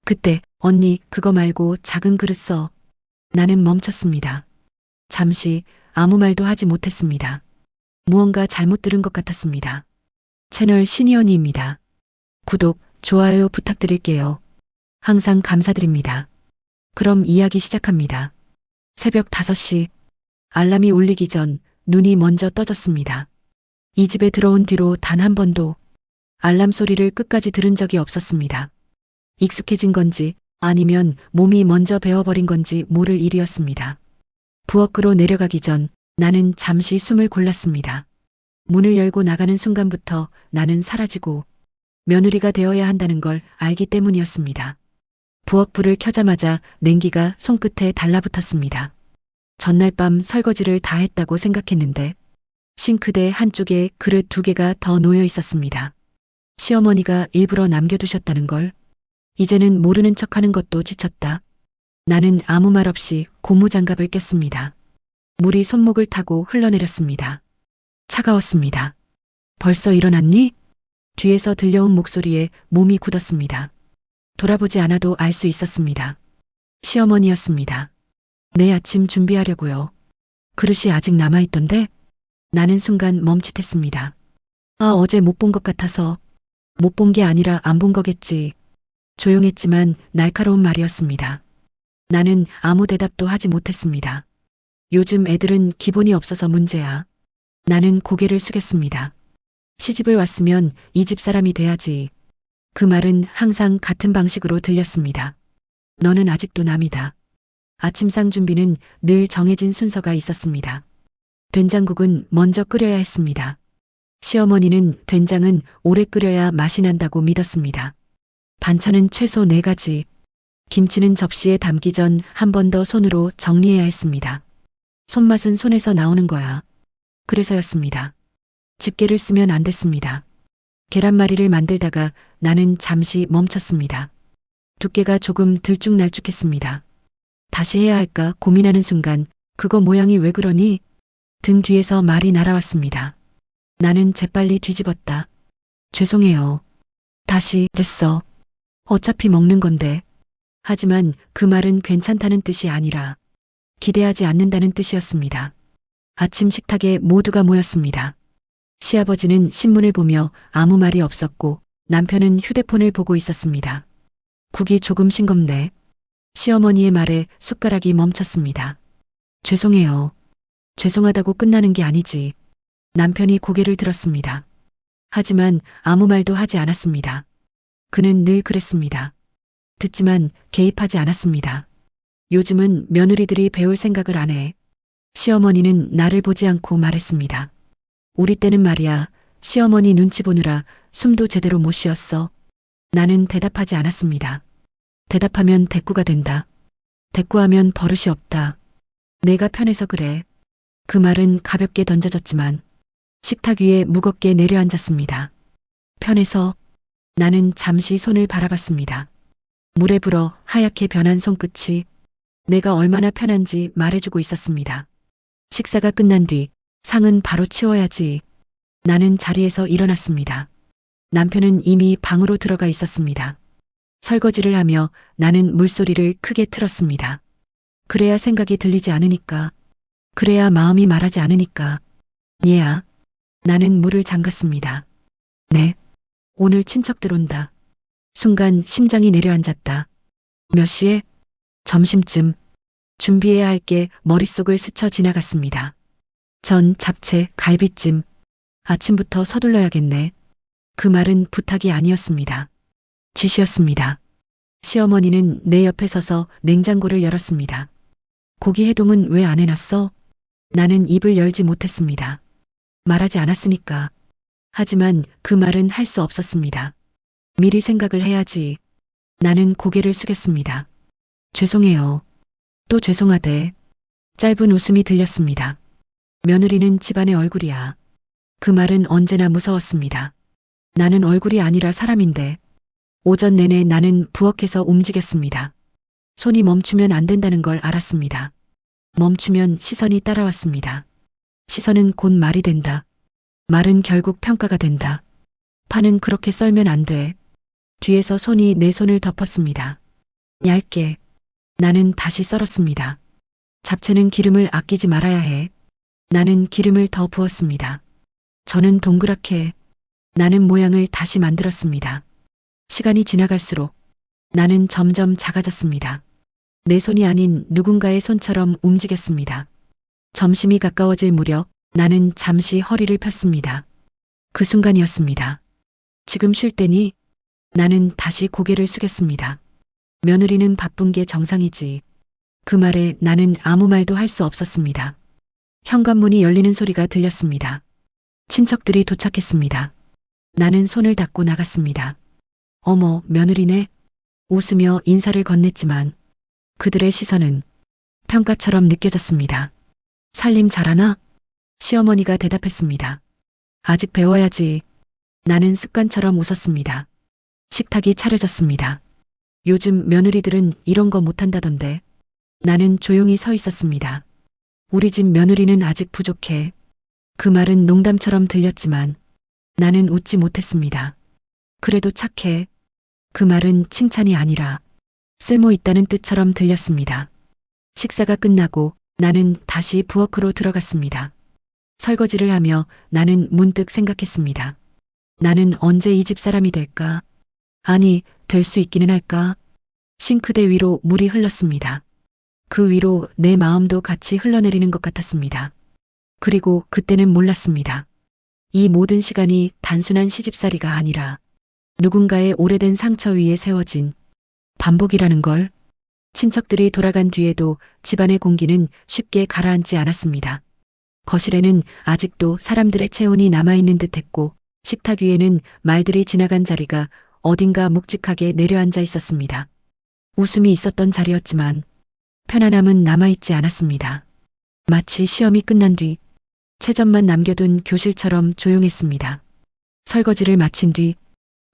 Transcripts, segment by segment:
그때 언니 그거 말고 작은 그릇 써. 나는 멈췄습니다. 잠시 아무 말도 하지 못했습니다. 무언가 잘못 들은 것 같았습니다. 채널 신이언니입니다. 구독, 좋아요 부탁드릴게요. 항상 감사드립니다. 그럼 이야기 시작합니다. 새벽 5시 알람이 울리기 전 눈이 먼저 떠졌습니다. 이 집에 들어온 뒤로 단 한 번도 알람 소리를 끝까지 들은 적이 없었습니다. 익숙해진 건지 아니면 몸이 먼저 배워버린 건지 모를 일이었습니다. 부엌으로 내려가기 전 나는 잠시 숨을 골랐습니다. 문을 열고 나가는 순간부터 나는 사라지고 며느리가 되어야 한다는 걸 알기 때문이었습니다. 부엌 불을 켜자마자 냉기가 손끝에 달라붙었습니다. 전날 밤 설거지를 다 했다고 생각했는데 싱크대 한쪽에 그릇 2개가 더 놓여 있었습니다. 시어머니가 일부러 남겨두셨다는 걸 이제는 모르는 척하는 것도 지쳤다. 나는 아무 말 없이 고무장갑을 꼈습니다. 물이 손목을 타고 흘러내렸습니다. 차가웠습니다. 벌써 일어났니? 뒤에서 들려온 목소리에 몸이 굳었습니다. 돌아보지 않아도 알 수 있었습니다. 시어머니였습니다. 내 아침 준비하려고요. 그릇이 아직 남아있던데? 나는 순간 멈칫했습니다. 어제 못 본 것 같아서. 못 본 게 아니라 안 본 거겠지. 조용했지만 날카로운 말이었습니다. 나는 아무 대답도 하지 못했습니다. 요즘 애들은 기본이 없어서 문제야. 나는 고개를 숙였습니다. 시집을 왔으면 이 집 사람이 돼야지. 그 말은 항상 같은 방식으로 들렸습니다. 너는 아직도 남이다. 아침상 준비는 늘 정해진 순서가 있었습니다. 된장국은 먼저 끓여야 했습니다. 시어머니는 된장은 오래 끓여야 맛이 난다고 믿었습니다. 반찬은 최소 4가지. 김치는 접시에 담기 전 한 번 더 손으로 정리해야 했습니다. 손맛은 손에서 나오는 거야. 그래서였습니다. 집게를 쓰면 안 됐습니다. 계란말이를 만들다가 나는 잠시 멈췄습니다. 두께가 조금 들쭉날쭉했습니다. 다시 해야 할까 고민하는 순간 그거 모양이 왜 그러니? 등 뒤에서 말이 날아왔습니다. 나는 재빨리 뒤집었다. 죄송해요. 다시 됐어. 어차피 먹는 건데. 하지만 그 말은 괜찮다는 뜻이 아니라 기대하지 않는다는 뜻이었습니다. 아침 식탁에 모두가 모였습니다. 시아버지는 신문을 보며 아무 말이 없었고 남편은 휴대폰을 보고 있었습니다. 국이 조금 싱겁네. 시어머니의 말에 숟가락이 멈췄습니다. 죄송해요. 죄송하다고 끝나는 게 아니지. 남편이 고개를 들었습니다. 하지만 아무 말도 하지 않았습니다. 그는 늘 그랬습니다. 듣지만 개입하지 않았습니다. 요즘은 며느리들이 배울 생각을 안 해. 시어머니는 나를 보지 않고 말했습니다. 우리 때는 말이야, 시어머니 눈치 보느라 숨도 제대로 못 쉬었어. 나는 대답하지 않았습니다. 대답하면 대꾸가 된다. 대꾸하면 버릇이 없다. 내가 편해서 그래. 그 말은 가볍게 던져졌지만 식탁 위에 무겁게 내려앉았습니다. 편해서. 나는 잠시 손을 바라봤습니다. 물에 불어 하얗게 변한 손끝이 내가 얼마나 편한지 말해주고 있었습니다. 식사가 끝난 뒤 상은 바로 치워야지. 나는 자리에서 일어났습니다. 남편은 이미 방으로 들어가 있었습니다. 설거지를 하며 나는 물소리를 크게 틀었습니다. 그래야 생각이 들리지 않으니까. 그래야 마음이 말하지 않으니까. 얘야. 나는 물을 잠갔습니다. 네. 오늘 친척들 온다. 순간 심장이 내려앉았다. 몇 시에? 점심쯤. 준비해야 할 게 머릿속을 스쳐 지나갔습니다. 전, 잡채, 갈비찜. 아침부터 서둘러야겠네. 그 말은 부탁이 아니었습니다. 지시였습니다. 시어머니는 내 옆에 서서 냉장고를 열었습니다. 고기 해동은 왜 안 해놨어? 나는 입을 열지 못했습니다. 말하지 않았으니까. 하지만 그 말은 할 수 없었습니다. 미리 생각을 해야지. 나는 고개를 숙였습니다. 죄송해요. 또 죄송하대. 짧은 웃음이 들렸습니다. 며느리는 집안의 얼굴이야. 그 말은 언제나 무서웠습니다. 나는 얼굴이 아니라 사람인데. 오전 내내 나는 부엌에서 움직였습니다. 손이 멈추면 안 된다는 걸 알았습니다. 멈추면 시선이 따라왔습니다. 시선은 곧 말이 된다. 말은 결국 평가가 된다. 파는 그렇게 썰면 안 돼. 뒤에서 손이 내 손을 덮었습니다. 얇게. 나는 다시 썰었습니다. 잡채는 기름을 아끼지 말아야 해. 나는 기름을 더 부었습니다. 저는 동그랗게. 나는 모양을 다시 만들었습니다. 시간이 지나갈수록 나는 점점 작아졌습니다. 내 손이 아닌 누군가의 손처럼 움직였습니다. 점심이 가까워질 무렵 나는 잠시 허리를 폈습니다. 그 순간이었습니다. 지금 쉴 때니? 나는 다시 고개를 숙였습니다. 며느리는 바쁜 게 정상이지. 그 말에 나는 아무 말도 할 수 없었습니다. 현관문이 열리는 소리가 들렸습니다. 친척들이 도착했습니다. 나는 손을 닦고 나갔습니다. 어머, 며느리네. 웃으며 인사를 건넸지만 그들의 시선은 평가처럼 느껴졌습니다. 살림 잘하나? 시어머니가 대답했습니다. 아직 배워야지. 나는 습관처럼 웃었습니다. 식탁이 차려졌습니다. 요즘 며느리들은 이런 거 못한다던데. 나는 조용히 서 있었습니다. 우리 집 며느리는 아직 부족해. 그 말은 농담처럼 들렸지만 나는 웃지 못했습니다. 그래도 착해. 그 말은 칭찬이 아니라 쓸모 있다는 뜻처럼 들렸습니다. 식사가 끝나고 나는 다시 부엌으로 들어갔습니다. 설거지를 하며 나는 문득 생각했습니다. 나는 언제 이 집 사람이 될까? 아니, 될 수 있기는 할까? 싱크대 위로 물이 흘렀습니다. 그 위로 내 마음도 같이 흘러내리는 것 같았습니다. 그리고 그때는 몰랐습니다. 이 모든 시간이 단순한 시집살이가 아니라 누군가의 오래된 상처 위에 세워진 반복이라는 걸. 친척들이 돌아간 뒤에도 집안의 공기는 쉽게 가라앉지 않았습니다. 거실에는 아직도 사람들의 체온이 남아있는 듯했고 식탁 위에는 말들이 지나간 자리가 어딘가 묵직하게 내려앉아 있었습니다. 웃음이 있었던 자리였지만 편안함은 남아있지 않았습니다. 마치 시험이 끝난 뒤 채점만 남겨둔 교실처럼 조용했습니다. 설거지를 마친 뒤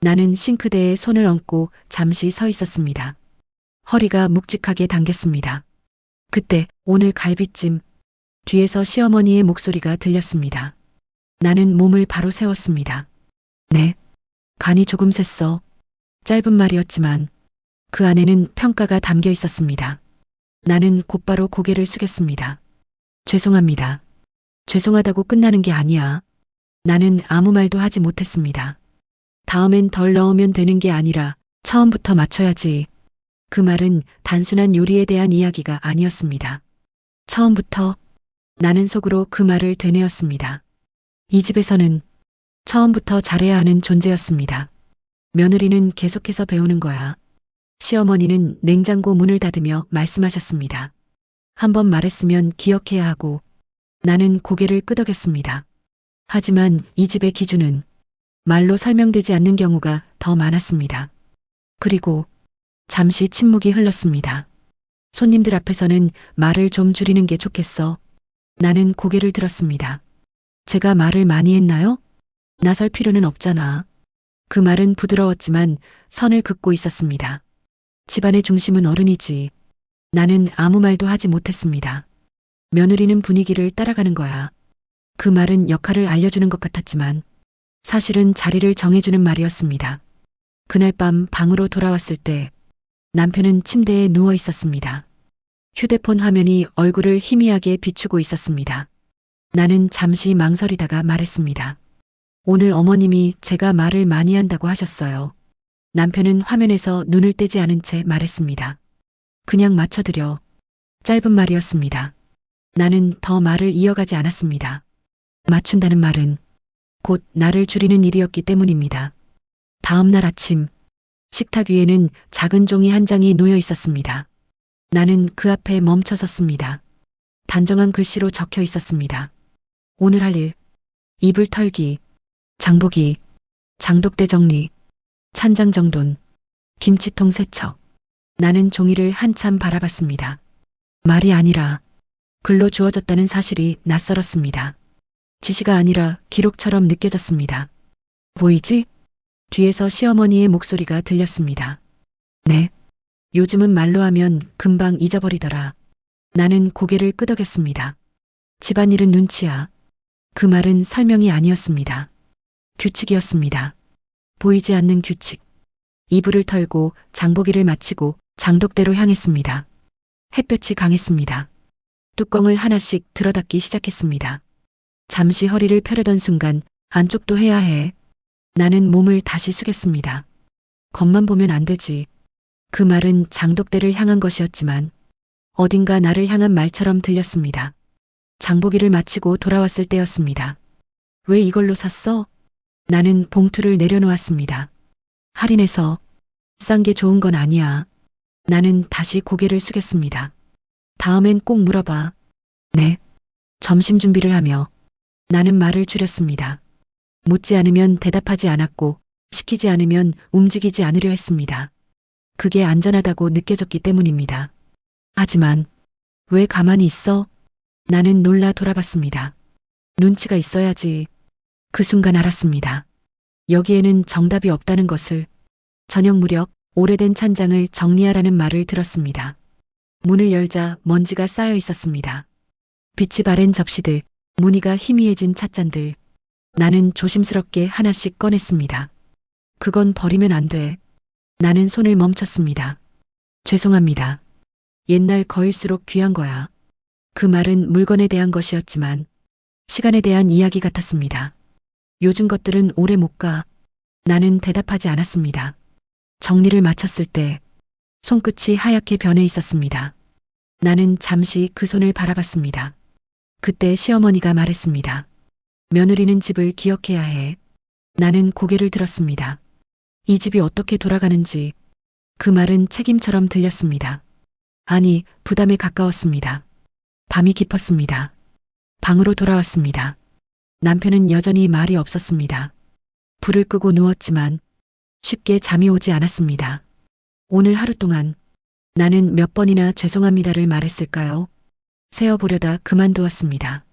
나는 싱크대에 손을 얹고 잠시 서 있었습니다. 허리가 묵직하게 당겼습니다. 그때 오늘 갈비찜. 뒤에서 시어머니의 목소리가 들렸습니다. 나는 몸을 바로 세웠습니다. 네. 간이 조금 셌어. 짧은 말이었지만 그 안에는 평가가 담겨 있었습니다. 나는 곧바로 고개를 숙였습니다. 죄송합니다. 죄송하다고 끝나는 게 아니야. 나는 아무 말도 하지 못했습니다. 다음엔 덜 넣으면 되는 게 아니라 처음부터 맞춰야지. 그 말은 단순한 요리에 대한 이야기가 아니었습니다. 처음부터. 나는 속으로 그 말을 되뇌었습니다. 이 집에서는 처음부터 잘해야 하는 존재였습니다. 며느리는 계속해서 배우는 거야. 시어머니는 냉장고 문을 닫으며 말씀하셨습니다. 한번 말했으면 기억해야 하고. 나는 고개를 끄덕였습니다. 하지만 이 집의 기준은 말로 설명되지 않는 경우가 더 많았습니다. 그리고 잠시 침묵이 흘렀습니다. 손님들 앞에서는 말을 좀 줄이는 게 좋겠어. 나는 고개를 들었습니다. 제가 말을 많이 했나요? 나설 필요는 없잖아. 그 말은 부드러웠지만 선을 긋고 있었습니다. 집안의 중심은 어른이지. 나는 아무 말도 하지 못했습니다. 며느리는 분위기를 따라가는 거야. 그 말은 역할을 알려주는 것 같았지만 사실은 자리를 정해주는 말이었습니다. 그날 밤 방으로 돌아왔을 때 남편은 침대에 누워 있었습니다. 휴대폰 화면이 얼굴을 희미하게 비추고 있었습니다. 나는 잠시 망설이다가 말했습니다. 오늘 어머님이 제가 말을 많이 한다고 하셨어요. 남편은 화면에서 눈을 떼지 않은 채 말했습니다. 그냥 맞춰드려. 짧은 말이었습니다. 나는 더 말을 이어가지 않았습니다. 맞춘다는 말은 곧 나를 줄이는 일이었기 때문입니다. 다음 날 아침, 식탁 위에는 작은 종이 한 장이 놓여 있었습니다. 나는 그 앞에 멈춰 섰습니다. 단정한 글씨로 적혀 있었습니다. 오늘 할 일, 이불 털기, 장보기, 장독대 정리, 찬장 정돈, 김치통 세척. 나는 종이를 한참 바라봤습니다. 말이 아니라 글로 주어졌다는 사실이 낯설었습니다. 지시가 아니라 기록처럼 느껴졌습니다. 보이지? 뒤에서 시어머니의 목소리가 들렸습니다. 네. 요즘은 말로 하면 금방 잊어버리더라. 나는 고개를 끄덕였습니다. 집안일은 눈치야. 그 말은 설명이 아니었습니다. 규칙이었습니다. 보이지 않는 규칙. 이불을 털고 장보기를 마치고 장독대로 향했습니다. 햇볕이 강했습니다. 뚜껑을 하나씩 들어닫기 시작했습니다. 잠시 허리를 펴려던 순간 안쪽도 해야 해. 나는 몸을 다시 숙였습니다. 겉만 보면 안 되지. 그 말은 장독대를 향한 것이었지만 어딘가 나를 향한 말처럼 들렸습니다. 장보기를 마치고 돌아왔을 때였습니다. 왜 이걸로 샀어? 나는 봉투를 내려놓았습니다. 할인해서. 싼 게 좋은 건 아니야. 나는 다시 고개를 숙였습니다. 다음엔 꼭 물어봐. 네. 점심 준비를 하며 나는 말을 줄였습니다. 묻지 않으면 대답하지 않았고 시키지 않으면 움직이지 않으려 했습니다. 그게 안전하다고 느껴졌기 때문입니다. 하지만 왜 가만히 있어? 나는 놀라 돌아봤습니다. 눈치가 있어야지. 그 순간 알았습니다. 여기에는 정답이 없다는 것을. 저녁 무렵 오래된 찬장을 정리하라는 말을 들었습니다. 문을 열자 먼지가 쌓여 있었습니다. 빛이 바랜 접시들, 무늬가 희미해진 찻잔들. 나는 조심스럽게 하나씩 꺼냈습니다. 그건 버리면 안 돼. 나는 손을 멈췄습니다. 죄송합니다. 옛날 거일수록 귀한 거야. 그 말은 물건에 대한 것이었지만 시간에 대한 이야기 같았습니다. 요즘 것들은 오래 못 가. 나는 대답하지 않았습니다. 정리를 마쳤을 때 손끝이 하얗게 변해 있었습니다. 나는 잠시 그 손을 바라봤습니다. 그때 시어머니가 말했습니다. 며느리는 집을 기억해야 해. 나는 고개를 들었습니다. 이 집이 어떻게 돌아가는지. 그 말은 책임처럼 들렸습니다. 아니, 부담에 가까웠습니다. 밤이 깊었습니다. 방으로 돌아왔습니다. 남편은 여전히 말이 없었습니다. 불을 끄고 누웠지만 쉽게 잠이 오지 않았습니다. 오늘 하루 동안 나는 몇 번이나 죄송합니다를 말했을까요? 세어보려다 그만두었습니다.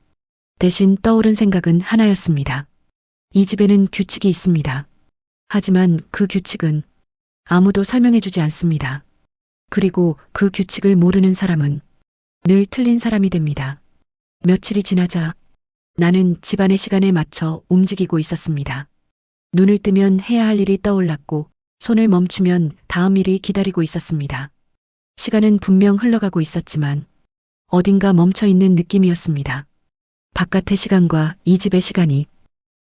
대신 떠오른 생각은 하나였습니다. 이 집에는 규칙이 있습니다. 하지만 그 규칙은 아무도 설명해주지 않습니다. 그리고 그 규칙을 모르는 사람은 늘 틀린 사람이 됩니다. 며칠이 지나자 나는 집안의 시간에 맞춰 움직이고 있었습니다. 눈을 뜨면 해야 할 일이 떠올랐고 손을 멈추면 다음 일이 기다리고 있었습니다. 시간은 분명 흘러가고 있었지만 어딘가 멈춰 있는 느낌이었습니다. 바깥의 시간과 이 집의 시간이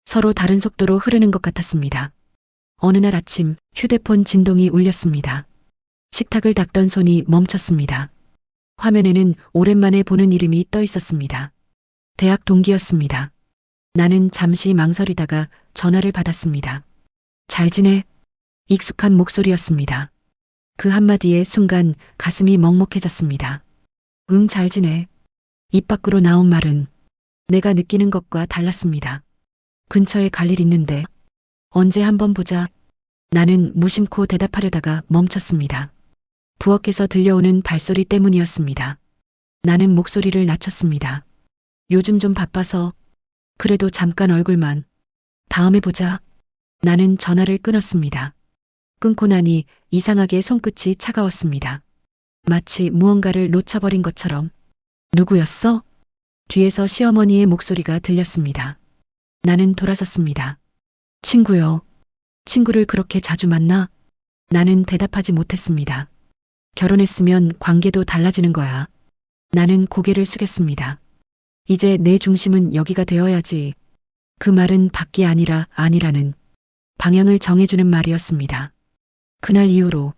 서로 다른 속도로 흐르는 것 같았습니다. 어느 날 아침 휴대폰 진동이 울렸습니다. 식탁을 닦던 손이 멈췄습니다. 화면에는 오랜만에 보는 이름이 떠 있었습니다. 대학 동기였습니다. 나는 잠시 망설이다가 전화를 받았습니다. 잘 지내? 익숙한 목소리였습니다. 그 한마디에 순간 가슴이 먹먹해졌습니다. 응, 잘 지내. 입 밖으로 나온 말은 내가 느끼는 것과 달랐습니다. 근처에 갈 일 있는데 언제 한번 보자. 나는 무심코 대답하려다가 멈췄습니다. 부엌에서 들려오는 발소리 때문이었습니다. 나는 목소리를 낮췄습니다. 요즘 좀 바빠서. 그래도 잠깐 얼굴만. 다음에 보자. 나는 전화를 끊었습니다. 끊고 나니 이상하게 손끝이 차가웠습니다. 마치 무언가를 놓쳐버린 것처럼. 누구였어? 뒤에서 시어머니의 목소리가 들렸습니다. 나는 돌아섰습니다. 친구요. 친구를 그렇게 자주 만나? 나는 대답하지 못했습니다. 결혼했으면 관계도 달라지는 거야. 나는 고개를 숙였습니다. 이제 내 중심은 여기가 되어야지. 그 말은 밖이 아니라 아니라는 방향을 정해주는 말이었습니다. 그날 이후로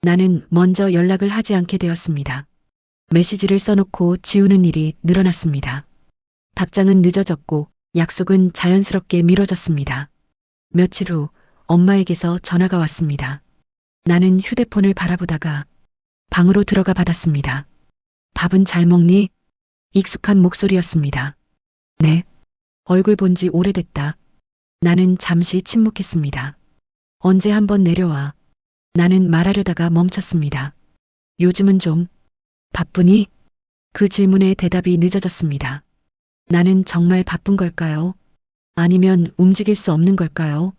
나는 먼저 연락을 하지 않게 되었습니다. 메시지를 써놓고 지우는 일이 늘어났습니다. 답장은 늦어졌고 약속은 자연스럽게 미뤄졌습니다. 며칠 후 엄마에게서 전화가 왔습니다. 나는 휴대폰을 바라보다가 방으로 들어가 받았습니다. 밥은 잘 먹니? 익숙한 목소리였습니다. 네. 얼굴 본 지 오래됐다. 나는 잠시 침묵했습니다. 언제 한번 내려와. 나는 말하려다가 멈췄습니다. 요즘은 좀 바쁘니? 그 질문에 대답이 늦어졌습니다. 나는 정말 바쁜 걸까요? 아니면 움직일 수 없는 걸까요?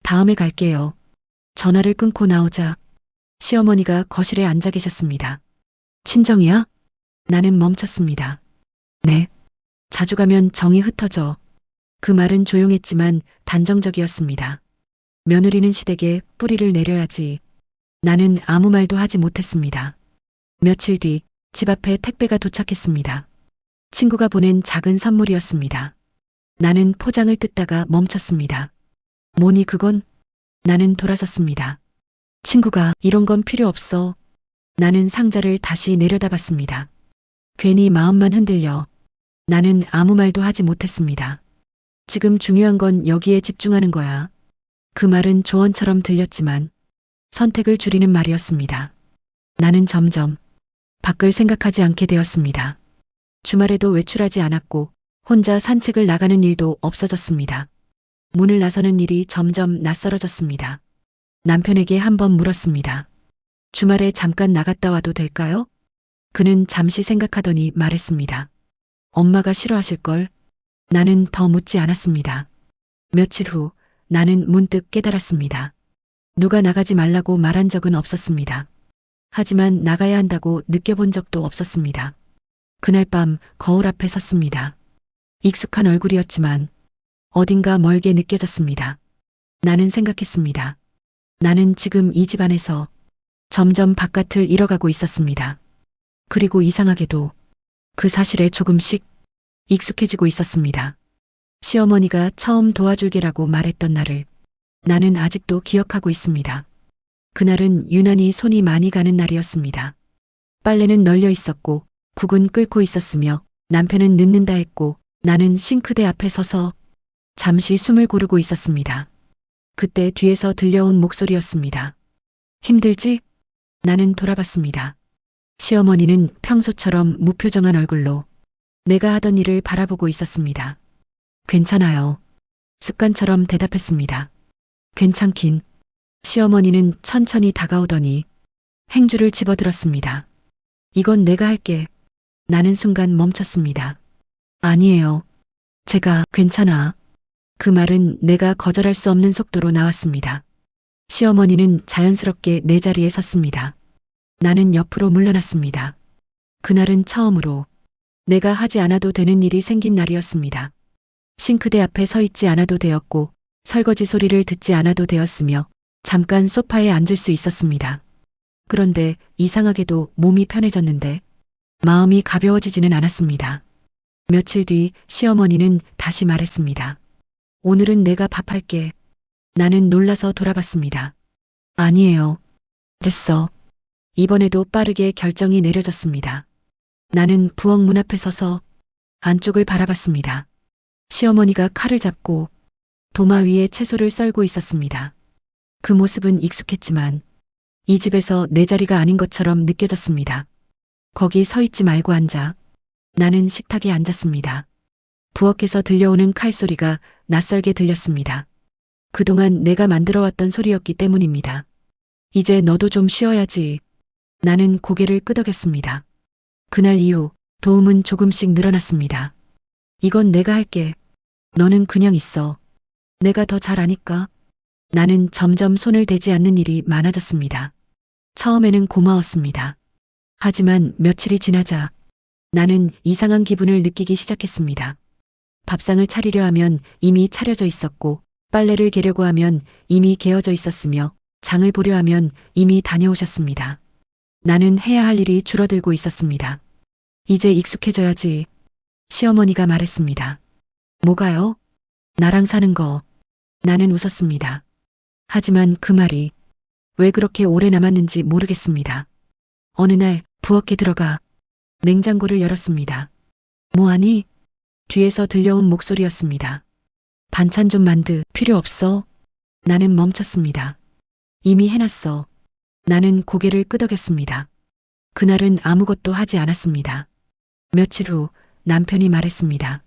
다음에 갈게요. 전화를 끊고 나오자 시어머니가 거실에 앉아 계셨습니다. 친정이야? 나는 멈췄습니다. 네. 자주 가면 정이 흩어져. 그 말은 조용했지만 단정적이었습니다. 며느리는 시댁에 뿌리를 내려야지. 나는 아무 말도 하지 못했습니다. 며칠 뒤 집 앞에 택배가 도착했습니다. 친구가 보낸 작은 선물이었습니다. 나는 포장을 뜯다가 멈췄습니다. 뭐니 그건? 나는 돌아섰습니다. 친구가 이런 건 필요 없어. 나는 상자를 다시 내려다봤습니다. 괜히 마음만 흔들려. 나는 아무 말도 하지 못했습니다. 지금 중요한 건 여기에 집중하는 거야. 그 말은 조언처럼 들렸지만 선택을 줄이는 말이었습니다. 나는 점점 밖을 생각하지 않게 되었습니다. 주말에도 외출하지 않았고 혼자 산책을 나가는 일도 없어졌습니다. 문을 나서는 일이 점점 낯설어졌습니다. 남편에게 한번 물었습니다. 주말에 잠깐 나갔다 와도 될까요? 그는 잠시 생각하더니 말했습니다. 엄마가 싫어하실걸? 나는 더 묻지 않았습니다. 며칠 후 나는 문득 깨달았습니다. 누가 나가지 말라고 말한 적은 없었습니다. 하지만 나가야 한다고 느껴본 적도 없었습니다. 그날 밤 거울 앞에 섰습니다. 익숙한 얼굴이었지만 어딘가 멀게 느껴졌습니다. 나는 생각했습니다. 나는 지금 이 집 안에서 점점 바깥을 잃어가고 있었습니다. 그리고 이상하게도 그 사실에 조금씩 익숙해지고 있었습니다. 시어머니가 처음 도와줄게라고 말했던 날을 나는 아직도 기억하고 있습니다. 그날은 유난히 손이 많이 가는 날이었습니다. 빨래는 널려 있었고 국은 끓고 있었으며 남편은 늦는다 했고 나는 싱크대 앞에 서서 잠시 숨을 고르고 있었습니다. 그때 뒤에서 들려온 목소리였습니다. 힘들지? 나는 돌아봤습니다. 시어머니는 평소처럼 무표정한 얼굴로 내가 하던 일을 바라보고 있었습니다. 괜찮아요. 습관처럼 대답했습니다. 괜찮긴. 시어머니는 천천히 다가오더니 행주를 집어들었습니다. 이건 내가 할게. 나는 순간 멈췄습니다. 아니에요. 제가 괜찮아. 그 말은 내가 거절할 수 없는 속도로 나왔습니다. 시어머니는 자연스럽게 내 자리에 섰습니다. 나는 옆으로 물러났습니다. 그날은 처음으로 내가 하지 않아도 되는 일이 생긴 날이었습니다. 싱크대 앞에 서 있지 않아도 되었고 설거지 소리를 듣지 않아도 되었으며 잠깐 소파에 앉을 수 있었습니다. 그런데 이상하게도 몸이 편해졌는데 마음이 가벼워지지는 않았습니다. 며칠 뒤 시어머니는 다시 말했습니다. 오늘은 내가 밥할게. 나는 놀라서 돌아봤습니다. 아니에요. 됐어. 이번에도 빠르게 결정이 내려졌습니다. 나는 부엌 문 앞에 서서 안쪽을 바라봤습니다. 시어머니가 칼을 잡고 도마 위에 채소를 썰고 있었습니다. 그 모습은 익숙했지만 이 집에서 내 자리가 아닌 것처럼 느껴졌습니다. 거기 서 있지 말고 앉아. 나는 식탁에 앉았습니다. 부엌에서 들려오는 칼소리가 낯설게 들렸습니다. 그동안 내가 만들어왔던 소리였기 때문입니다. 이제 너도 좀 쉬어야지. 나는 고개를 끄덕였습니다. 그날 이후 도움은 조금씩 늘어났습니다. 이건 내가 할게. 너는 그냥 있어. 내가 더 잘 아니까. 나는 점점 손을 대지 않는 일이 많아졌습니다. 처음에는 고마웠습니다. 하지만 며칠이 지나자 나는 이상한 기분을 느끼기 시작했습니다. 밥상을 차리려 하면 이미 차려져 있었고 빨래를 개려고 하면 이미 개어져 있었으며 장을 보려 하면 이미 다녀오셨습니다. 나는 해야 할 일이 줄어들고 있었습니다. 이제 익숙해져야지. 시어머니가 말했습니다. 뭐가요? 나랑 사는 거. 나는 웃었습니다. 하지만 그 말이 왜 그렇게 오래 남았는지 모르겠습니다. 어느 날 부엌에 들어가 냉장고를 열었습니다. 뭐하니? 뒤에서 들려온 목소리였습니다. 반찬 좀 만드. 필요 없어. 나는 멈췄습니다. 이미 해놨어. 나는 고개를 끄덕였습니다. 그날은 아무것도 하지 않았습니다. 며칠 후 남편이 말했습니다.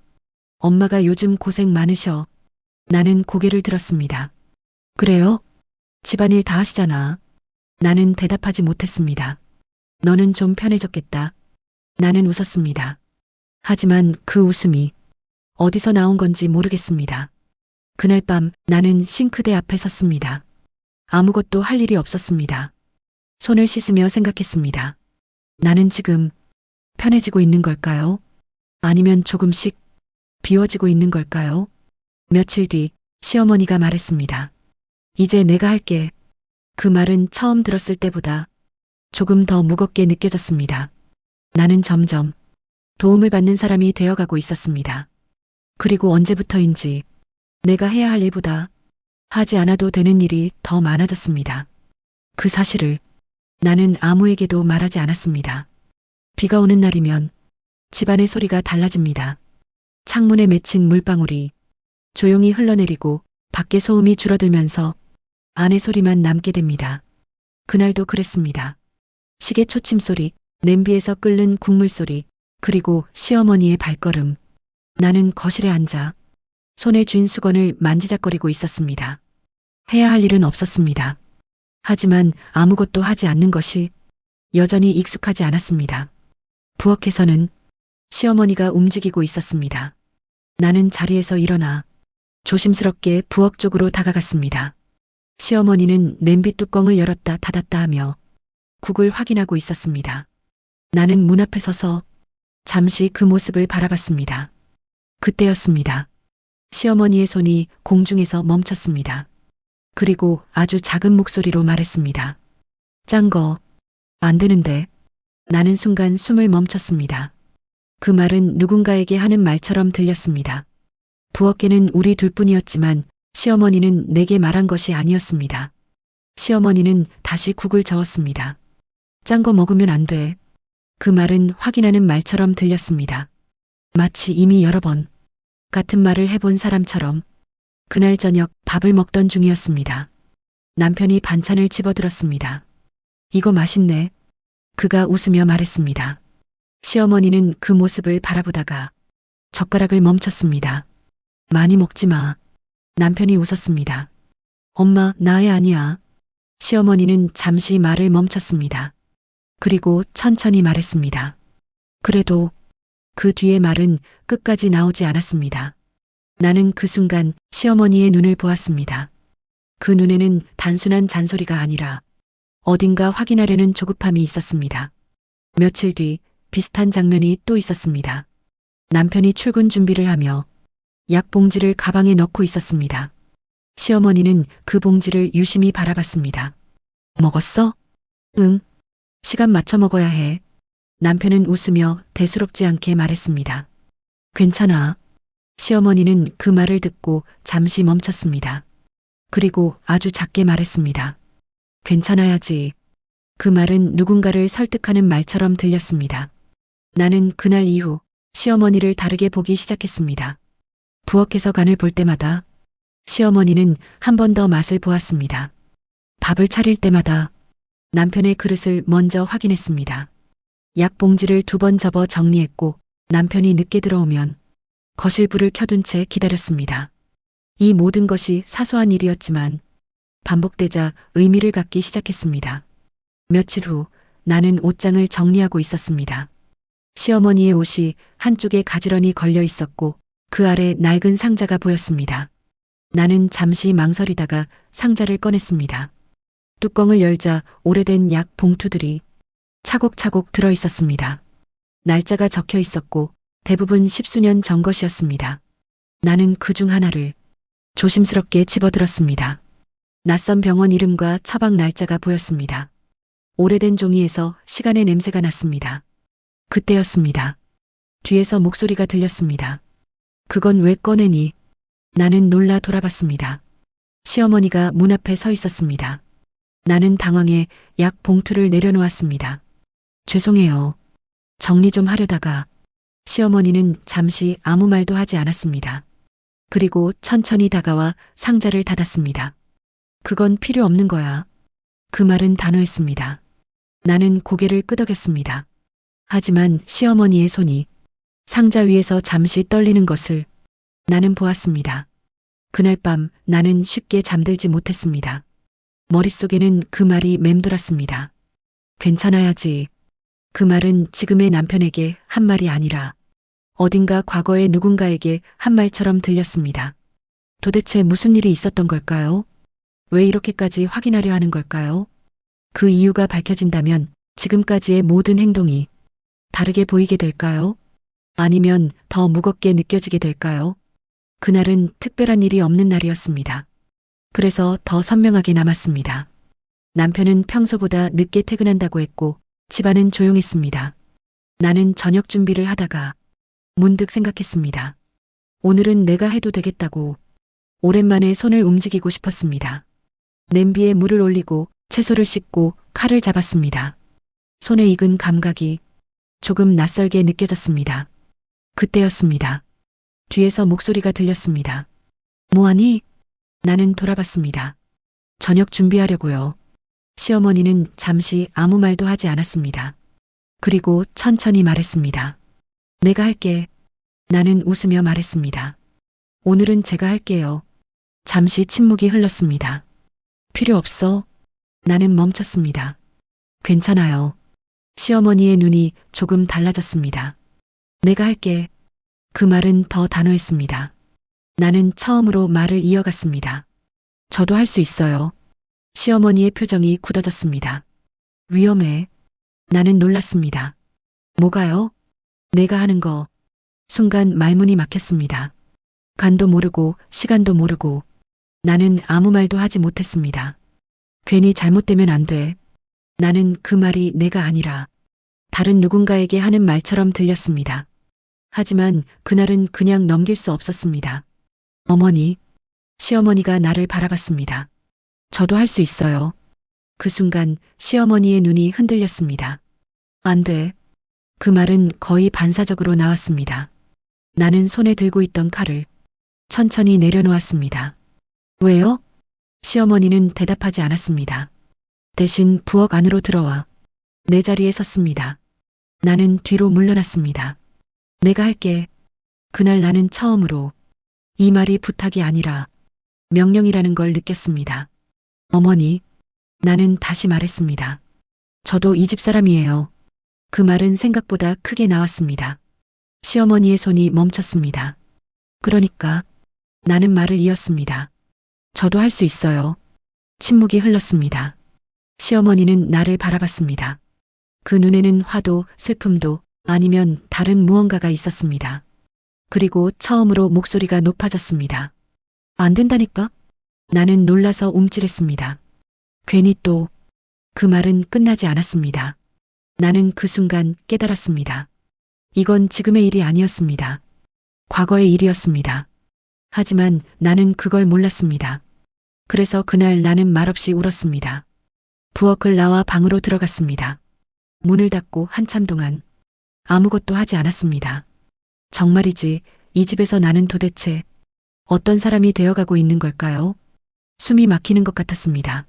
엄마가 요즘 고생 많으셔. 나는 고개를 들었습니다. 그래요? 집안일 다 하시잖아. 나는 대답하지 못했습니다. 너는 좀 편해졌겠다. 나는 웃었습니다. 하지만 그 웃음이 어디서 나온 건지 모르겠습니다. 그날 밤 나는 싱크대 앞에 섰습니다. 아무것도 할 일이 없었습니다. 손을 씻으며 생각했습니다. 나는 지금 편해지고 있는 걸까요? 아니면 조금씩 비워지고 있는 걸까요? 며칠 뒤 시어머니가 말했습니다. 이제 내가 할게. 그 말은 처음 들었을 때보다 조금 더 무겁게 느껴졌습니다. 나는 점점 도움을 받는 사람이 되어가고 있었습니다. 그리고 언제부터인지 내가 해야 할 일보다 하지 않아도 되는 일이 더 많아졌습니다. 그 사실을 나는 아무에게도 말하지 않았습니다. 비가 오는 날이면 집안의 소리가 달라집니다. 창문에 맺힌 물방울이 조용히 흘러내리고 밖의 소음이 줄어들면서 안의 소리만 남게 됩니다. 그날도 그랬습니다. 시계 초침 소리, 냄비에서 끓는 국물 소리, 그리고 시어머니의 발걸음. 나는 거실에 앉아 손에 쥔 수건을 만지작거리고 있었습니다. 해야 할 일은 없었습니다. 하지만 아무것도 하지 않는 것이 여전히 익숙하지 않았습니다. 부엌에서는 시어머니가 움직이고 있었습니다. 나는 자리에서 일어나 조심스럽게 부엌 쪽으로 다가갔습니다. 시어머니는 냄비 뚜껑을 열었다 닫았다 하며 국을 확인하고 있었습니다. 나는 문 앞에 서서 잠시 그 모습을 바라봤습니다. 그때였습니다. 시어머니의 손이 공중에서 멈췄습니다. 그리고 아주 작은 목소리로 말했습니다. 짠 거, 안 되는데. 나는 순간 숨을 멈췄습니다. 그 말은 누군가에게 하는 말처럼 들렸습니다. 부엌에는 우리 둘뿐이었지만 시어머니는 내게 말한 것이 아니었습니다. 시어머니는 다시 국을 저었습니다. 짠 거 먹으면 안 돼. 그 말은 확인하는 말처럼 들렸습니다. 마치 이미 여러 번 같은 말을 해본 사람처럼 그날 저녁 밥을 먹던 중이었습니다. 남편이 반찬을 집어들었습니다. 이거 맛있네. 그가 웃으며 말했습니다. 시어머니는 그 모습을 바라보다가 젓가락을 멈췄습니다. 많이 먹지 마. 남편이 웃었습니다. 엄마, 나애 아니야. 시어머니는 잠시 말을 멈췄습니다. 그리고 천천히 말했습니다. 그래도 그 뒤의 말은 끝까지 나오지 않았습니다. 나는 그 순간 시어머니의 눈을 보았습니다. 그 눈에는 단순한 잔소리가 아니라 어딘가 확인하려는 조급함이 있었습니다. 며칠 뒤 비슷한 장면이 또 있었습니다. 남편이 출근 준비를 하며 약 봉지를 가방에 넣고 있었습니다. 시어머니는 그 봉지를 유심히 바라봤습니다. 먹었어? 응. 시간 맞춰 먹어야 해. 남편은 웃으며 대수롭지 않게 말했습니다. 괜찮아. 시어머니는 그 말을 듣고 잠시 멈췄습니다. 그리고 아주 작게 말했습니다. 괜찮아야지. 그 말은 누군가를 설득하는 말처럼 들렸습니다. 나는 그날 이후 시어머니를 다르게 보기 시작했습니다. 부엌에서 간을 볼 때마다 시어머니는 한 번 더 맛을 보았습니다. 밥을 차릴 때마다 남편의 그릇을 먼저 확인했습니다. 약 봉지를 2번 접어 정리했고 남편이 늦게 들어오면 거실 불을 켜둔 채 기다렸습니다. 이 모든 것이 사소한 일이었지만 반복되자 의미를 갖기 시작했습니다. 며칠 후 나는 옷장을 정리하고 있었습니다. 시어머니의 옷이 한쪽에 가지런히 걸려 있었고 그 아래 낡은 상자가 보였습니다. 나는 잠시 망설이다가 상자를 꺼냈습니다. 뚜껑을 열자 오래된 약 봉투들이 차곡차곡 들어 있었습니다. 날짜가 적혀 있었고 대부분 10수년 전 것이었습니다. 나는 그 중 하나를 조심스럽게 집어들었습니다. 낯선 병원 이름과 처방 날짜가 보였습니다. 오래된 종이에서 시간의 냄새가 났습니다. 그때였습니다. 뒤에서 목소리가 들렸습니다. 그건 왜 꺼내니? 나는 놀라 돌아봤습니다. 시어머니가 문 앞에 서 있었습니다. 나는 당황해 약 봉투를 내려놓았습니다. 죄송해요. 정리 좀 하려다가. 시어머니는 잠시 아무 말도 하지 않았습니다. 그리고 천천히 다가와 상자를 닫았습니다. 그건 필요 없는 거야. 그 말은 단호했습니다. 나는 고개를 끄덕였습니다. 하지만 시어머니의 손이 상자 위에서 잠시 떨리는 것을 나는 보았습니다. 그날 밤 나는 쉽게 잠들지 못했습니다. 머릿속에는 그 말이 맴돌았습니다. 괜찮아야지. 그 말은 지금의 남편에게 한 말이 아니라 어딘가 과거의 누군가에게 한 말처럼 들렸습니다. 도대체 무슨 일이 있었던 걸까요? 왜 이렇게까지 확인하려 하는 걸까요? 그 이유가 밝혀진다면 지금까지의 모든 행동이 다르게 보이게 될까요? 아니면 더 무겁게 느껴지게 될까요? 그날은 특별한 일이 없는 날이었습니다. 그래서 더 선명하게 남았습니다. 남편은 평소보다 늦게 퇴근한다고 했고 집안은 조용했습니다. 나는 저녁 준비를 하다가 문득 생각했습니다. 오늘은 내가 해도 되겠다고 오랜만에 손을 움직이고 싶었습니다. 냄비에 물을 올리고 채소를 씻고 칼을 잡았습니다. 손에 익은 감각이 조금 낯설게 느껴졌습니다. 그때였습니다. 뒤에서 목소리가 들렸습니다. 뭐하니? 나는 돌아봤습니다. 저녁 준비하려고요. 시어머니는 잠시 아무 말도 하지 않았습니다. 그리고 천천히 말했습니다. 내가 할게. 나는 웃으며 말했습니다. 오늘은 제가 할게요. 잠시 침묵이 흘렀습니다. 필요 없어. 나는 멈췄습니다. 괜찮아요. 시어머니의 눈이 조금 달라졌습니다. 내가 할게. 그 말은 더 단호했습니다. 나는 처음으로 말을 이어갔습니다. 저도 할 수 있어요. 시어머니의 표정이 굳어졌습니다. 위험해. 나는 놀랐습니다. 뭐가요? 내가 하는 거. 순간 말문이 막혔습니다. 간도 모르고 시간도 모르고 나는 아무 말도 하지 못했습니다. 괜히 잘못되면 안 돼. 나는 그 말이 내가 아니라 다른 누군가에게 하는 말처럼 들렸습니다. 하지만 그날은 그냥 넘길 수 없었습니다. 어머니, 시어머니가 나를 바라봤습니다. 저도 할 수 있어요. 그 순간 시어머니의 눈이 흔들렸습니다. 안 돼. 그 말은 거의 반사적으로 나왔습니다. 나는 손에 들고 있던 칼을 천천히 내려놓았습니다. 왜요? 시어머니는 대답하지 않았습니다. 대신 부엌 안으로 들어와 내 자리에 섰습니다. 나는 뒤로 물러났습니다. 내가 할게. 그날 나는 처음으로 이 말이 부탁이 아니라 명령이라는 걸 느꼈습니다. 어머니, 나는 다시 말했습니다. 저도 이 집 사람이에요. 그 말은 생각보다 크게 나왔습니다. 시어머니의 손이 멈췄습니다. 그러니까 나는 말을 이었습니다. 저도 할 수 있어요. 침묵이 흘렀습니다. 시어머니는 나를 바라봤습니다. 그 눈에는 화도 슬픔도 아니면 다른 무언가가 있었습니다. 그리고 처음으로 목소리가 높아졌습니다. 안 된다니까? 나는 놀라서 움찔했습니다. 괜히 또 그 말은 끝나지 않았습니다. 나는 그 순간 깨달았습니다. 이건 지금의 일이 아니었습니다. 과거의 일이었습니다. 하지만 나는 그걸 몰랐습니다. 그래서 그날 나는 말없이 울었습니다. 부엌을 나와 방으로 들어갔습니다. 문을 닫고 한참 동안 아무것도 하지 않았습니다. 정말이지 이 집에서 나는 도대체 어떤 사람이 되어가고 있는 걸까요? 숨이 막히는 것 같았습니다.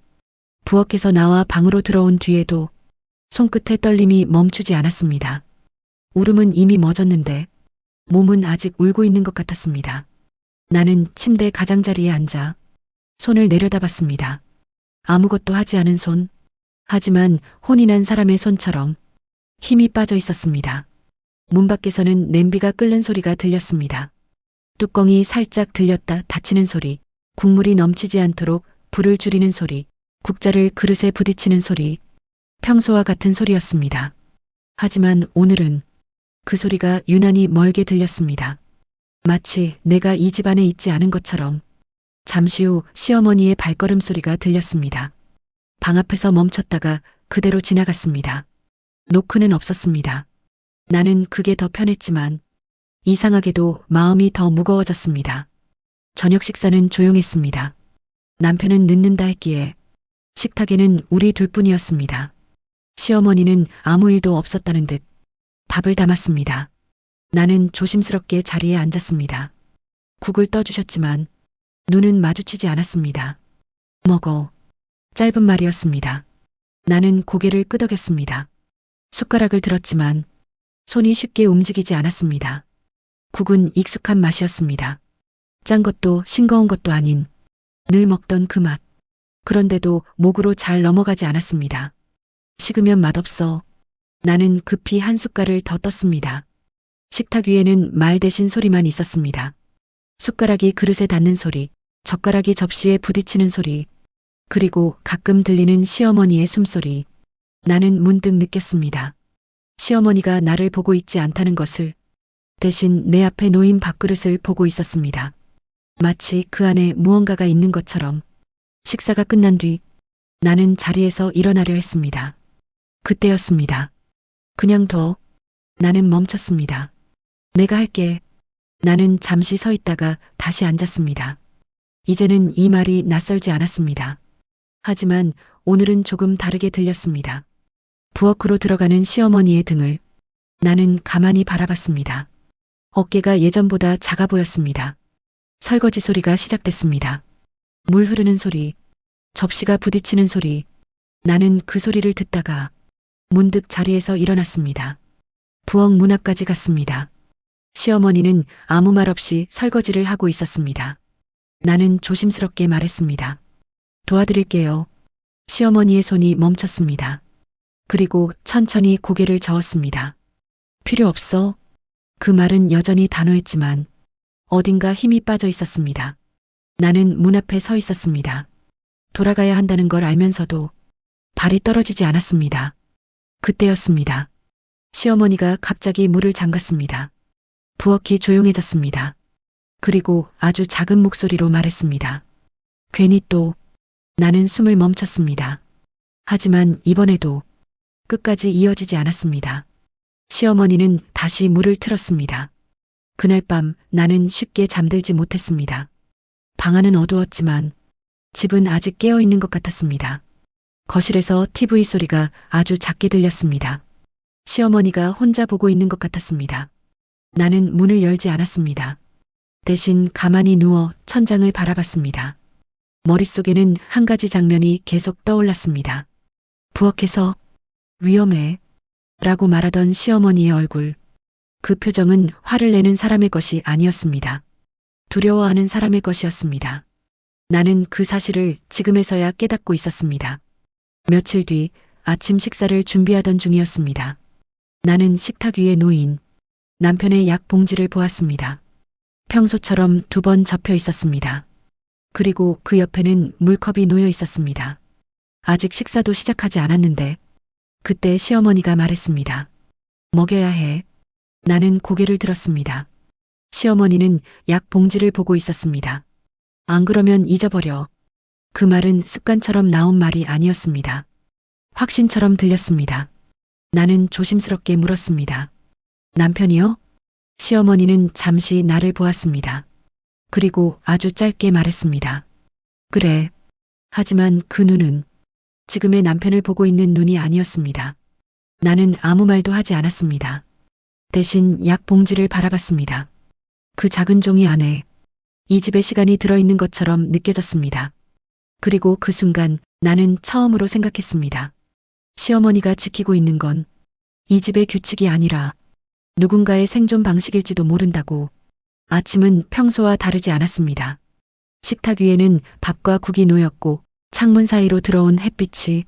부엌에서 나와 방으로 들어온 뒤에도 손끝의 떨림이 멈추지 않았습니다. 울음은 이미 멎었는데 몸은 아직 울고 있는 것 같았습니다. 나는 침대 가장자리에 앉아 손을 내려다봤습니다. 아무것도 하지 않은 손, 하지만 혼이 난 사람의 손처럼 힘이 빠져 있었습니다. 문 밖에서는 냄비가 끓는 소리가 들렸습니다. 뚜껑이 살짝 들렸다 닫히는 소리, 국물이 넘치지 않도록 불을 줄이는 소리, 국자를 그릇에 부딪히는 소리, 평소와 같은 소리였습니다. 하지만 오늘은 그 소리가 유난히 멀게 들렸습니다. 마치 내가 이 집안에 있지 않은 것처럼. 잠시 후 시어머니의 발걸음 소리가 들렸습니다. 방 앞에서 멈췄다가 그대로 지나갔습니다. 노크는 없었습니다. 나는 그게 더 편했지만 이상하게도 마음이 더 무거워졌습니다. 저녁 식사는 조용했습니다. 남편은 늦는다 했기에 식탁에는 우리 둘뿐이었습니다. 시어머니는 아무 일도 없었다는 듯 밥을 담았습니다. 나는 조심스럽게 자리에 앉았습니다. 국을 떠주셨지만 눈은 마주치지 않았습니다. 먹어. 짧은 말이었습니다. 나는 고개를 끄덕였습니다. 숟가락을 들었지만 손이 쉽게 움직이지 않았습니다. 국은 익숙한 맛이었습니다. 짠 것도 싱거운 것도 아닌 늘 먹던 그 맛. 그런데도 목으로 잘 넘어가지 않았습니다. 식으면 맛없어. 나는 급히 한 숟갈을 더 떴습니다. 식탁 위에는 말 대신 소리만 있었습니다. 숟가락이 그릇에 닿는 소리, 젓가락이 접시에 부딪히는 소리, 그리고 가끔 들리는 시어머니의 숨소리. 나는 문득 느꼈습니다. 시어머니가 나를 보고 있지 않다는 것을. 대신 내 앞에 놓인 밥그릇을 보고 있었습니다. 마치 그 안에 무언가가 있는 것처럼. 식사가 끝난 뒤 나는 자리에서 일어나려 했습니다. 그때였습니다. 그냥 둬. 나는 멈췄습니다. 내가 할게. 나는 잠시 서 있다가 다시 앉았습니다. 이제는 이 말이 낯설지 않았습니다. 하지만 오늘은 조금 다르게 들렸습니다. 부엌으로 들어가는 시어머니의 등을 나는 가만히 바라봤습니다. 어깨가 예전보다 작아 보였습니다. 설거지 소리가 시작됐습니다. 물 흐르는 소리, 접시가 부딪히는 소리. 나는 그 소리를 듣다가 문득 자리에서 일어났습니다. 부엌 문 앞까지 갔습니다. 시어머니는 아무 말 없이 설거지를 하고 있었습니다. 나는 조심스럽게 말했습니다. 도와드릴게요. 시어머니의 손이 멈췄습니다. 그리고 천천히 고개를 저었습니다. 필요 없어. 그 말은 여전히 단호했지만 어딘가 힘이 빠져 있었습니다. 나는 문 앞에 서 있었습니다. 돌아가야 한다는 걸 알면서도 발이 떨어지지 않았습니다. 그때였습니다. 시어머니가 갑자기 문을 잠갔습니다. 부엌이 조용해졌습니다. 그리고 아주 작은 목소리로 말했습니다. 괜히 또. 나는 숨을 멈췄습니다. 하지만 이번에도 끝까지 이어지지 않았습니다. 시어머니는 다시 물을 틀었습니다. 그날 밤 나는 쉽게 잠들지 못했습니다. 방 안은 어두웠지만 집은 아직 깨어 있는 것 같았습니다. 거실에서 TV 소리가 아주 작게 들렸습니다. 시어머니가 혼자 보고 있는 것 같았습니다. 나는 문을 열지 않았습니다. 대신 가만히 누워 천장을 바라봤습니다. 머릿속에는 한 가지 장면이 계속 떠올랐습니다. 부엌에서 위험해 라고 말하던 시어머니의 얼굴. 그 표정은 화를 내는 사람의 것이 아니었습니다. 두려워하는 사람의 것이었습니다. 나는 그 사실을 지금에서야 깨닫고 있었습니다. 며칠 뒤 아침 식사를 준비하던 중이었습니다. 나는 식탁 위에 놓인 남편의 약 봉지를 보았습니다. 평소처럼 2번 접혀 있었습니다. 그리고 그 옆에는 물컵이 놓여 있었습니다. 아직 식사도 시작하지 않았는데 그때 시어머니가 말했습니다. 먹여야 해. 나는 고개를 들었습니다. 시어머니는 약 봉지를 보고 있었습니다. 안 그러면 잊어버려. 그 말은 습관처럼 나온 말이 아니었습니다. 확신처럼 들렸습니다. 나는 조심스럽게 물었습니다. 남편이요? 시어머니는 잠시 나를 보았습니다. 그리고 아주 짧게 말했습니다. 그래. 하지만 그 눈은 지금의 남편을 보고 있는 눈이 아니었습니다. 나는 아무 말도 하지 않았습니다. 대신 약 봉지를 바라봤습니다. 그 작은 종이 안에 이 집의 시간이 들어있는 것처럼 느껴졌습니다. 그리고 그 순간 나는 처음으로 생각했습니다. 시어머니가 지키고 있는 건 이 집의 규칙이 아니라 누군가의 생존 방식일지도 모른다고. 아침은 평소와 다르지 않았습니다. 식탁 위에는 밥과 국이 놓였고 창문 사이로 들어온 햇빛이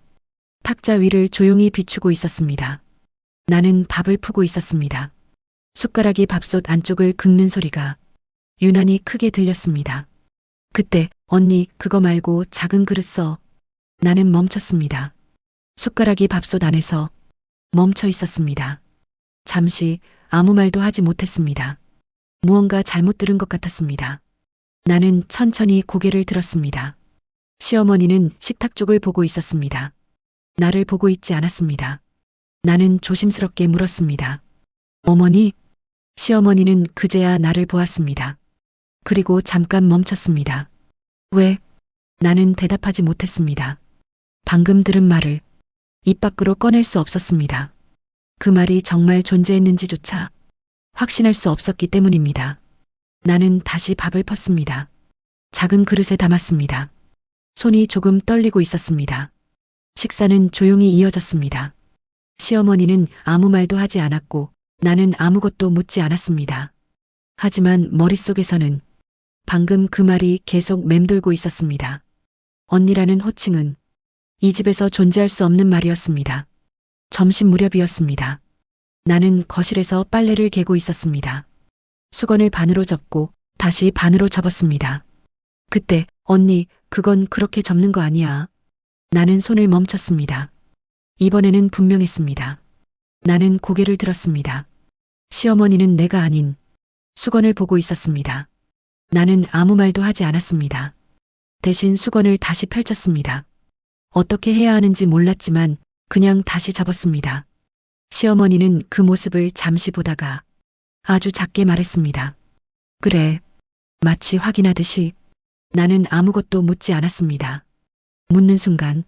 탁자 위를 조용히 비추고 있었습니다. 나는 밥을 푸고 있었습니다. 숟가락이 밥솥 안쪽을 긁는 소리가 유난히 크게 들렸습니다. 그때 언니 그거 말고 작은 그릇 써. 나는 멈췄습니다. 숟가락이 밥솥 안에서 멈춰 있었습니다. 잠시 아무 말도 하지 못했습니다. 무언가 잘못 들은 것 같았습니다. 나는 천천히 고개를 들었습니다. 시어머니는 식탁 쪽을 보고 있었습니다. 나를 보고 있지 않았습니다. 나는 조심스럽게 물었습니다. 어머니? 시어머니는 그제야 나를 보았습니다. 그리고 잠깐 멈췄습니다. 왜? 나는 대답하지 못했습니다. 방금 들은 말을 입 밖으로 꺼낼 수 없었습니다. 그 말이 정말 존재했는지조차 확신할 수 없었기 때문입니다. 나는 다시 밥을 펐습니다. 작은 그릇에 담았습니다. 손이 조금 떨리고 있었습니다. 식사는 조용히 이어졌습니다. 시어머니는 아무 말도 하지 않았고 나는 아무것도 묻지 않았습니다. 하지만 머릿속에서는 방금 그 말이 계속 맴돌고 있었습니다. 언니라는 호칭은 이 집에서 존재할 수 없는 말이었습니다. 점심 무렵이었습니다. 나는 거실에서 빨래를 개고 있었습니다. 수건을 반으로 접고 다시 반으로 접었습니다. 그때 언니 그건 그렇게 접는 거 아니야. 나는 손을 멈췄습니다. 이번에는 분명했습니다. 나는 고개를 들었습니다. 시어머니는 내가 아닌 수건을 보고 있었습니다. 나는 아무 말도 하지 않았습니다. 대신 수건을 다시 펼쳤습니다. 어떻게 해야 하는지 몰랐지만 그냥 다시 접었습니다. 시어머니는 그 모습을 잠시 보다가 아주 작게 말했습니다. 그래. 마치 확인하듯이. 나는 아무것도 묻지 않았습니다. 묻는 순간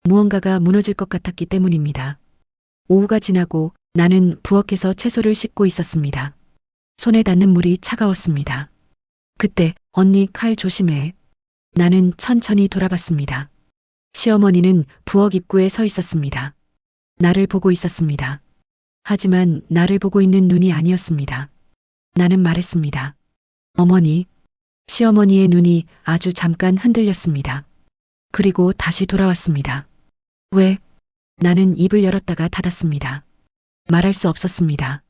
무언가가 무너질 것 같았기 때문입니다. 오후가 지나고 나는 부엌에서 채소를 씻고 있었습니다. 손에 닿는 물이 차가웠습니다. 그때 언니 칼 조심해. 나는 천천히 돌아봤습니다. 시어머니는 부엌 입구에 서 있었습니다. 나를 보고 있었습니다. 하지만 나를 보고 있는 눈이 아니었습니다. 나는 말했습니다. 어머니. 시어머니의 눈이 아주 잠깐 흔들렸습니다. 그리고 다시 돌아왔습니다. 왜? 나는 입을 열었다가 닫았습니다. 말할 수 없었습니다.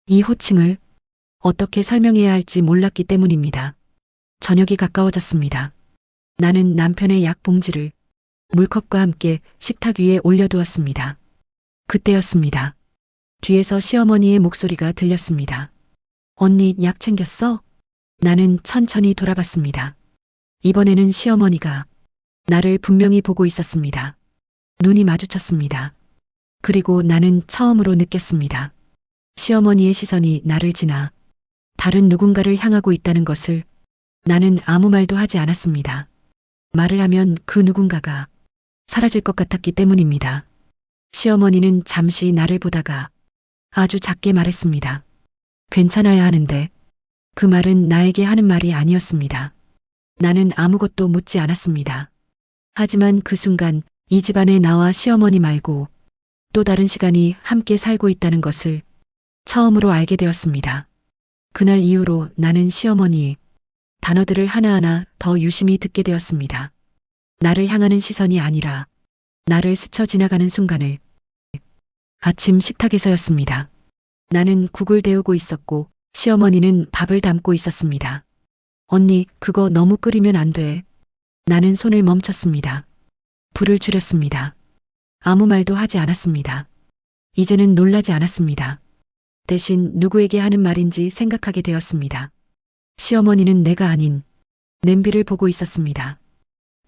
이 호칭을 어떻게 설명해야 할지 몰랐기 때문입니다. 저녁이 가까워졌습니다. 나는 남편의 약 봉지를 물컵과 함께 식탁 위에 올려두었습니다. 그때였습니다. 뒤에서 시어머니의 목소리가 들렸습니다. 언니 약 챙겼어? 나는 천천히 돌아봤습니다. 이번에는 시어머니가 나를 분명히 보고 있었습니다. 눈이 마주쳤습니다. 그리고 나는 처음으로 느꼈습니다. 시어머니의 시선이 나를 지나 다른 누군가를 향하고 있다는 것을. 나는 아무 말도 하지 않았습니다. 말을 하면 그 누군가가 사라질 것 같았기 때문입니다. 시어머니는 잠시 나를 보다가 아주 작게 말했습니다. 괜찮아야 하는데. 그 말은 나에게 하는 말이 아니었습니다. 나는 아무것도 묻지 않았습니다. 하지만 그 순간 이 집안에 나와 시어머니 말고 또 다른 시간이 함께 살고 있다는 것을 처음으로 알게 되었습니다. 그날 이후로 나는 시어머니의 단어들을 하나하나 더 유심히 듣게 되었습니다. 나를 향하는 시선이 아니라 나를 스쳐 지나가는 순간을. 아침 식탁에서였습니다. 나는 국을 데우고 있었고 시어머니는 밥을 담고 있었습니다. 언니, 그거 너무 끓이면 안 돼. 나는 손을 멈췄습니다. 불을 줄였습니다. 아무 말도 하지 않았습니다. 이제는 놀라지 않았습니다. 대신 누구에게 하는 말인지 생각하게 되었습니다. 시어머니는 내가 아닌 냄비를 보고 있었습니다.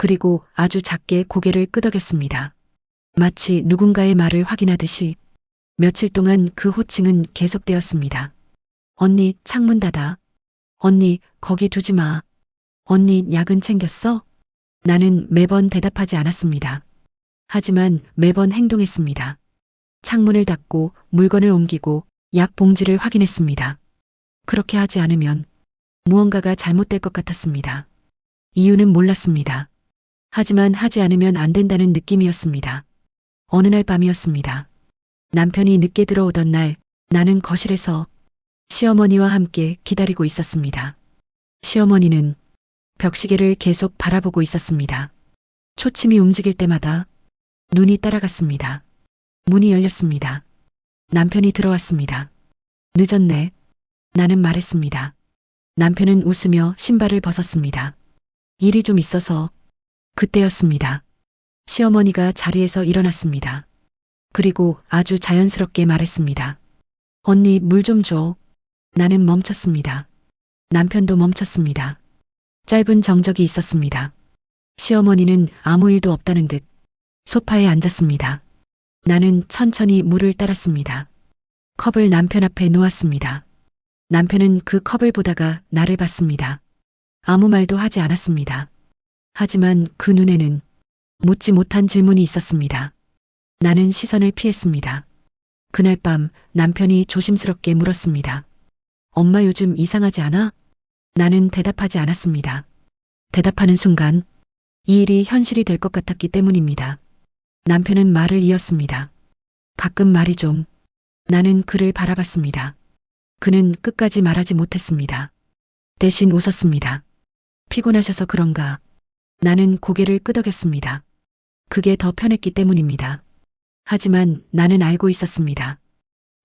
그리고 아주 작게 고개를 끄덕였습니다. 마치 누군가의 말을 확인하듯이. 며칠 동안 그 호칭은 계속되었습니다. 언니, 창문 닫아. 언니, 거기 두지 마. 언니, 약은 챙겼어? 나는 매번 대답하지 않았습니다. 하지만 매번 행동했습니다. 창문을 닫고 물건을 옮기고 약 봉지를 확인했습니다. 그렇게 하지 않으면 무언가가 잘못될 것 같았습니다. 이유는 몰랐습니다. 하지만 하지 않으면 안 된다는 느낌이었습니다. 어느 날 밤이었습니다. 남편이 늦게 들어오던 날 나는 거실에서 시어머니와 함께 기다리고 있었습니다. 시어머니는 벽시계를 계속 바라보고 있었습니다. 초침이 움직일 때마다 눈이 따라갔습니다. 문이 열렸습니다. 남편이 들어왔습니다. 늦었네. 나는 말했습니다. 남편은 웃으며 신발을 벗었습니다. 일이 좀 있어서. 그때였습니다. 시어머니가 자리에서 일어났습니다. 그리고 아주 자연스럽게 말했습니다. 언니, 물 좀 줘. 나는 멈췄습니다. 남편도 멈췄습니다. 짧은 정적이 있었습니다. 시어머니는 아무 일도 없다는 듯 소파에 앉았습니다. 나는 천천히 물을 따랐습니다. 컵을 남편 앞에 놓았습니다. 남편은 그 컵을 보다가 나를 봤습니다. 아무 말도 하지 않았습니다. 하지만 그 눈에는 묻지 못한 질문이 있었습니다. 나는 시선을 피했습니다. 그날 밤 남편이 조심스럽게 물었습니다. 엄마 요즘 이상하지 않아? 나는 대답하지 않았습니다. 대답하는 순간 이 일이 현실이 될 것 같았기 때문입니다. 남편은 말을 이었습니다. 가끔 말이 좀. 나는 그를 바라봤습니다. 그는 끝까지 말하지 못했습니다. 대신 웃었습니다. 피곤하셔서 그런가? 나는 고개를 끄덕였습니다. 그게 더 편했기 때문입니다. 하지만 나는 알고 있었습니다.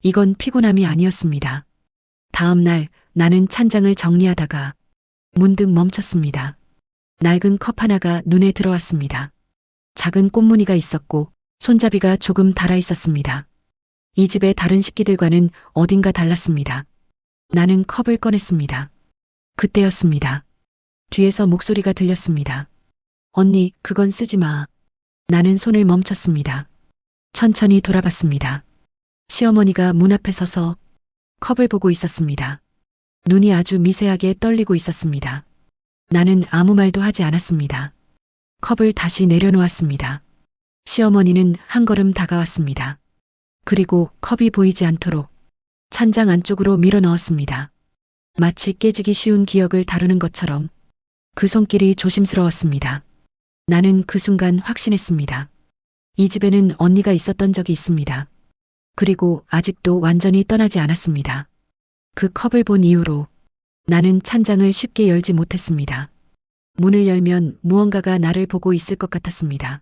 이건 피곤함이 아니었습니다. 다음 날 나는 찬장을 정리하다가 문득 멈췄습니다. 낡은 컵 하나가 눈에 들어왔습니다. 작은 꽃무늬가 있었고 손잡이가 조금 닳아 있었습니다. 이 집의 다른 식기들과는 어딘가 달랐습니다. 나는 컵을 꺼냈습니다. 그때였습니다. 뒤에서 목소리가 들렸습니다. 언니, 그건 쓰지 마. 나는 손을 멈췄습니다. 천천히 돌아봤습니다. 시어머니가 문 앞에 서서 컵을 보고 있었습니다. 눈이 아주 미세하게 떨리고 있었습니다. 나는 아무 말도 하지 않았습니다. 컵을 다시 내려놓았습니다. 시어머니는 한 걸음 다가왔습니다. 그리고 컵이 보이지 않도록 찬장 안쪽으로 밀어 넣었습니다. 마치 깨지기 쉬운 기억을 다루는 것처럼 그 손길이 조심스러웠습니다. 나는 그 순간 확신했습니다. 이 집에는 언니가 있었던 적이 있습니다. 그리고 아직도 완전히 떠나지 않았습니다. 그 컵을 본 이후로 나는 찬장을 쉽게 열지 못했습니다. 문을 열면 무언가가 나를 보고 있을 것 같았습니다.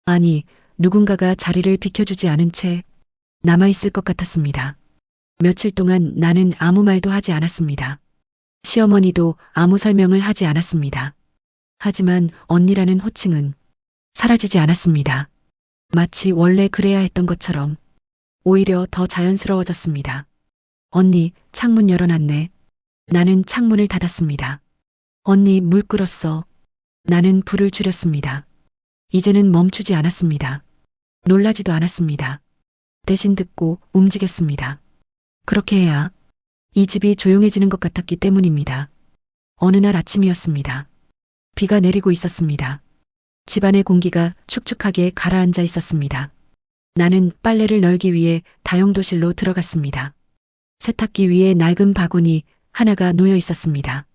아니, 누군가가 자리를 비켜주지 않은 채 남아있을 것 같았습니다. 며칠 동안 나는 아무 말도 하지 않았습니다. 시어머니도 아무 설명을 하지 않았습니다. 하지만 언니라는 호칭은 사라지지 않았습니다. 마치 원래 그래야 했던 것처럼 오히려 더 자연스러워졌습니다. 언니, 창문 열어놨네. 나는 창문을 닫았습니다. 언니, 물 끓었어. 나는 불을 줄였습니다. 이제는 멈추지 않았습니다. 놀라지도 않았습니다. 대신 듣고 움직였습니다. 그렇게 해야 이 집이 조용해지는 것 같았기 때문입니다. 어느 날 아침이었습니다. 비가 내리고 있었습니다. 집안의 공기가 축축하게 가라앉아 있었습니다. 나는 빨래를 널기 위해 다용도실로 들어갔습니다. 세탁기 위에 낡은 바구니 하나가 놓여 있었습니다.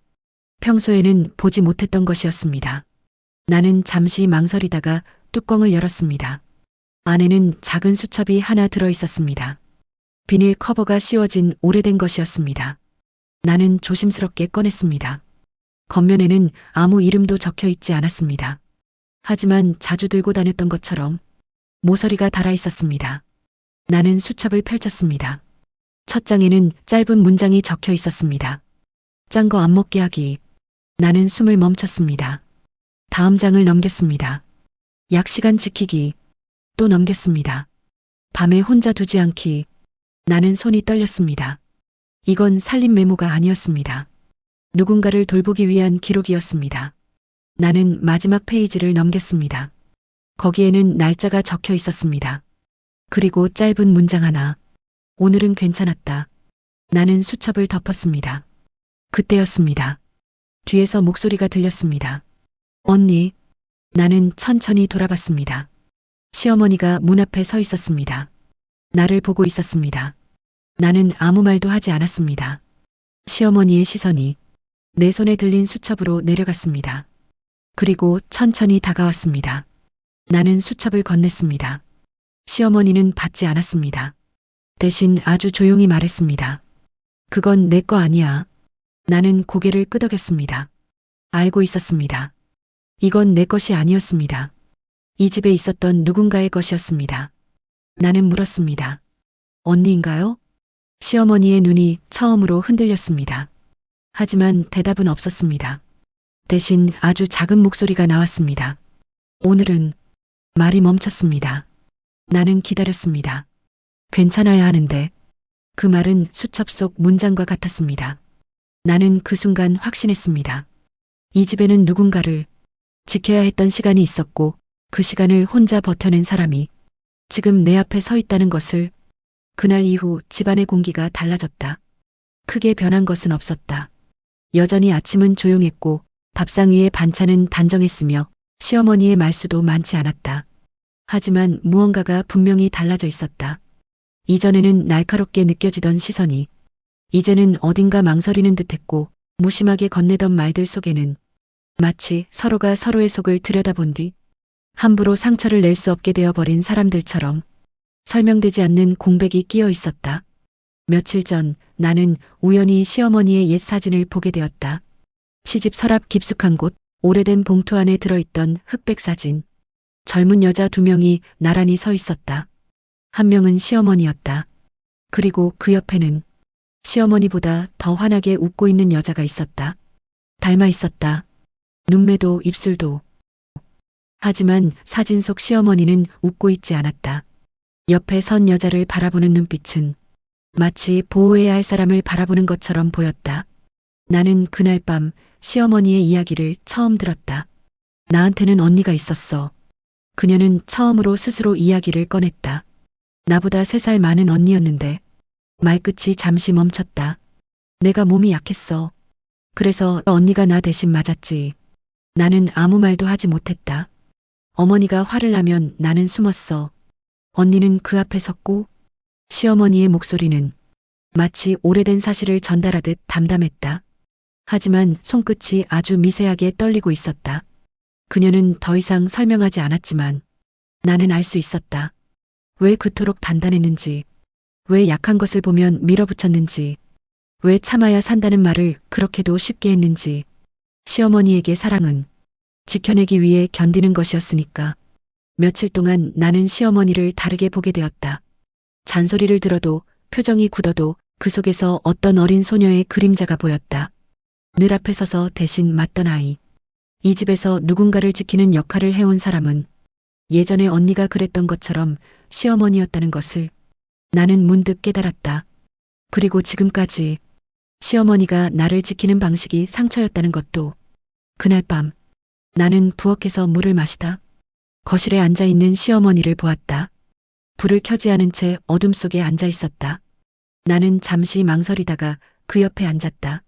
평소에는 보지 못했던 것이었습니다. 나는 잠시 망설이다가 뚜껑을 열었습니다. 안에는 작은 수첩이 하나 들어 있었습니다. 비닐 커버가 씌워진 오래된 것이었습니다. 나는 조심스럽게 꺼냈습니다. 겉면에는 아무 이름도 적혀 있지 않았습니다. 하지만 자주 들고 다녔던 것처럼 모서리가 달아 있었습니다. 나는 수첩을 펼쳤습니다. 첫 장에는 짧은 문장이 적혀 있었습니다. 짠 거 안 먹게 하기. 나는 숨을 멈췄습니다. 다음 장을 넘겼습니다. 약 시간 지키기. 또 넘겼습니다. 밤에 혼자 두지 않기. 나는 손이 떨렸습니다. 이건 살림 메모가 아니었습니다. 누군가를 돌보기 위한 기록이었습니다. 나는 마지막 페이지를 넘겼습니다. 거기에는 날짜가 적혀 있었습니다. 그리고 짧은 문장 하나. 오늘은 괜찮았다. 나는 수첩을 덮었습니다. 그때였습니다. 뒤에서 목소리가 들렸습니다. 언니. 나는 천천히 돌아봤습니다. 시어머니가 문 앞에 서 있었습니다. 나를 보고 있었습니다. 나는 아무 말도 하지 않았습니다. 시어머니의 시선이 내 손에 들린 수첩으로 내려갔습니다. 그리고 천천히 다가왔습니다. 나는 수첩을 건넸습니다. 시어머니는 받지 않았습니다. 대신 아주 조용히 말했습니다. 그건 내 거 아니야. 나는 고개를 끄덕였습니다. 알고 있었습니다. 이건 내 것이 아니었습니다. 이 집에 있었던 누군가의 것이었습니다. 나는 물었습니다. 언니인가요? 시어머니의 눈이 처음으로 흔들렸습니다. 하지만 대답은 없었습니다. 대신 아주 작은 목소리가 나왔습니다. 오늘은 말이 멈췄습니다. 나는 기다렸습니다. 괜찮아야 하는데 그 말은 수첩 속 문장과 같았습니다. 나는 그 순간 확신했습니다. 이 집에는 누군가를 지켜야 했던 시간이 있었고 그 시간을 혼자 버텨낸 사람이 지금 내 앞에 서 있다는 것을. 그날 이후 집안의 공기가 달라졌다. 크게 변한 것은 없었다. 여전히 아침은 조용했고 밥상 위의 반찬은 단정했으며 시어머니의 말수도 많지 않았다. 하지만 무언가가 분명히 달라져 있었다. 이전에는 날카롭게 느껴지던 시선이 이제는 어딘가 망설이는 듯했고 무심하게 건네던 말들 속에는 마치 서로가 서로의 속을 들여다본 뒤 함부로 상처를 낼 수 없게 되어버린 사람들처럼 설명되지 않는 공백이 끼어 있었다. 며칠 전 나는 우연히 시어머니의 옛 사진을 보게 되었다. 시집 서랍 깊숙한 곳, 오래된 봉투 안에 들어있던 흑백 사진. 젊은 여자 두 명이 나란히 서 있었다. 한 명은 시어머니였다. 그리고 그 옆에는 시어머니보다 더 환하게 웃고 있는 여자가 있었다. 닮아 있었다. 눈매도 입술도. 하지만 사진 속 시어머니는 웃고 있지 않았다. 옆에 선 여자를 바라보는 눈빛은 마치 보호해야 할 사람을 바라보는 것처럼 보였다. 나는 그날 밤 시어머니의 이야기를 처음 들었다. 나한테는 언니가 있었어. 그녀는 처음으로 스스로 이야기를 꺼냈다. 나보다 3살 많은 언니였는데 말끝이 잠시 멈췄다. 내가 몸이 약했어. 그래서 언니가 나 대신 맞았지. 나는 아무 말도 하지 못했다. 어머니가 화를 나면 나는 숨었어. 언니는 그 앞에 섰고 시어머니의 목소리는 마치 오래된 사실을 전달하듯 담담했다. 하지만 손끝이 아주 미세하게 떨리고 있었다. 그녀는 더 이상 설명하지 않았지만 나는 알 수 있었다. 왜 그토록 단단했는지, 왜 약한 것을 보면 밀어붙였는지, 왜 참아야 산다는 말을 그렇게도 쉽게 했는지. 시어머니에게 사랑은 지켜내기 위해 견디는 것이었으니까. 며칠 동안 나는 시어머니를 다르게 보게 되었다. 잔소리를 들어도, 표정이 굳어도 그 속에서 어떤 어린 소녀의 그림자가 보였다. 늘 앞에 서서 대신 맞던 아이. 이 집에서 누군가를 지키는 역할을 해온 사람은 예전에 언니가 그랬던 것처럼 시어머니였다는 것을 나는 문득 깨달았다. 그리고 지금까지 시어머니가 나를 지키는 방식이 상처였다는 것도. 그날 밤 나는 부엌에서 물을 마시다 거실에 앉아 있는 시어머니를 보았다. 불을 켜지 않은 채 어둠 속에 앉아 있었다. 나는 잠시 망설이다가 그 옆에 앉았다.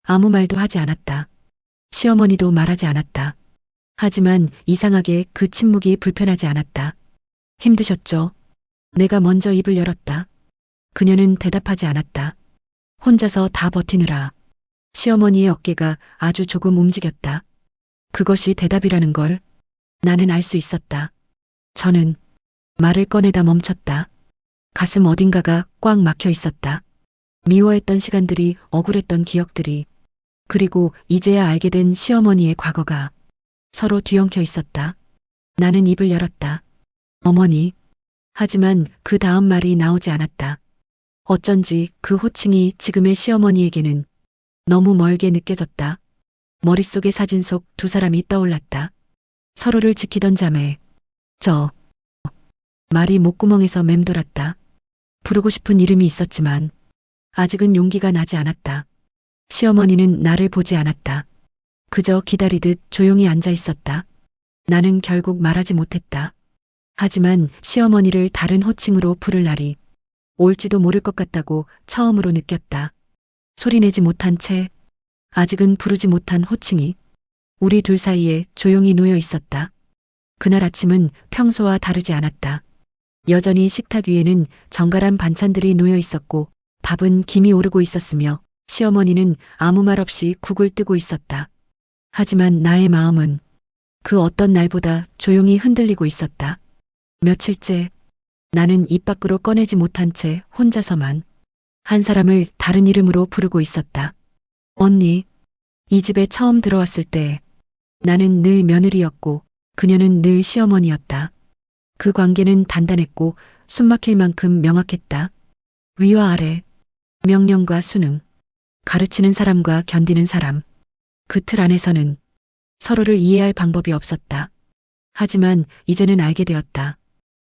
아무 말도 하지 않았다. 시어머니도 말하지 않았다. 하지만 이상하게 그 침묵이 불편하지 않았다. 힘드셨죠? 내가 먼저 입을 열었다. 그녀는 대답하지 않았다. 혼자서 다 버티느라 시어머니의 어깨가 아주 조금 움직였다. 그것이 대답이라는 걸 나는 알 수 있었다. 저는 말을 꺼내다 멈췄다. 가슴 어딘가가 꽉 막혀 있었다. 미워했던 시간들이, 억울했던 기억들이, 그리고 이제야 알게 된 시어머니의 과거가 서로 뒤엉켜 있었다. 나는 입을 열었다. 어머니. 하지만 그 다음 말이 나오지 않았다. 어쩐지 그 호칭이 지금의 시어머니에게는 너무 멀게 느껴졌다. 머릿속의 사진 속 두 사람이 떠올랐다. 서로를 지키던 자매. 말이 목구멍에서 맴돌았다. 부르고 싶은 이름이 있었지만 아직은 용기가 나지 않았다. 시어머니는 나를 보지 않았다. 그저 기다리듯 조용히 앉아 있었다. 나는 결국 말하지 못했다. 하지만 시어머니를 다른 호칭으로 부를 날이 올지도 모를 것 같다고 처음으로 느꼈다. 소리내지 못한 채 아직은 부르지 못한 호칭이 우리 둘 사이에 조용히 놓여 있었다. 그날 아침은 평소와 다르지 않았다. 여전히 식탁 위에는 정갈한 반찬들이 놓여 있었고 밥은 김이 오르고 있었으며 시어머니는 아무 말 없이 국을 뜨고 있었다. 하지만 나의 마음은 그 어떤 날보다 조용히 흔들리고 있었다. 며칠째 나는 입 밖으로 꺼내지 못한 채 혼자서만 한 사람을 다른 이름으로 부르고 있었다. 언니. 이 집에 처음 들어왔을 때 나는 늘 며느리였고 그녀는 늘 시어머니였다. 그 관계는 단단했고 숨막힐 만큼 명확했다. 위와 아래, 명령과 순응, 가르치는 사람과 견디는 사람. 그 틀 안에서는 서로를 이해할 방법이 없었다. 하지만 이제는 알게 되었다.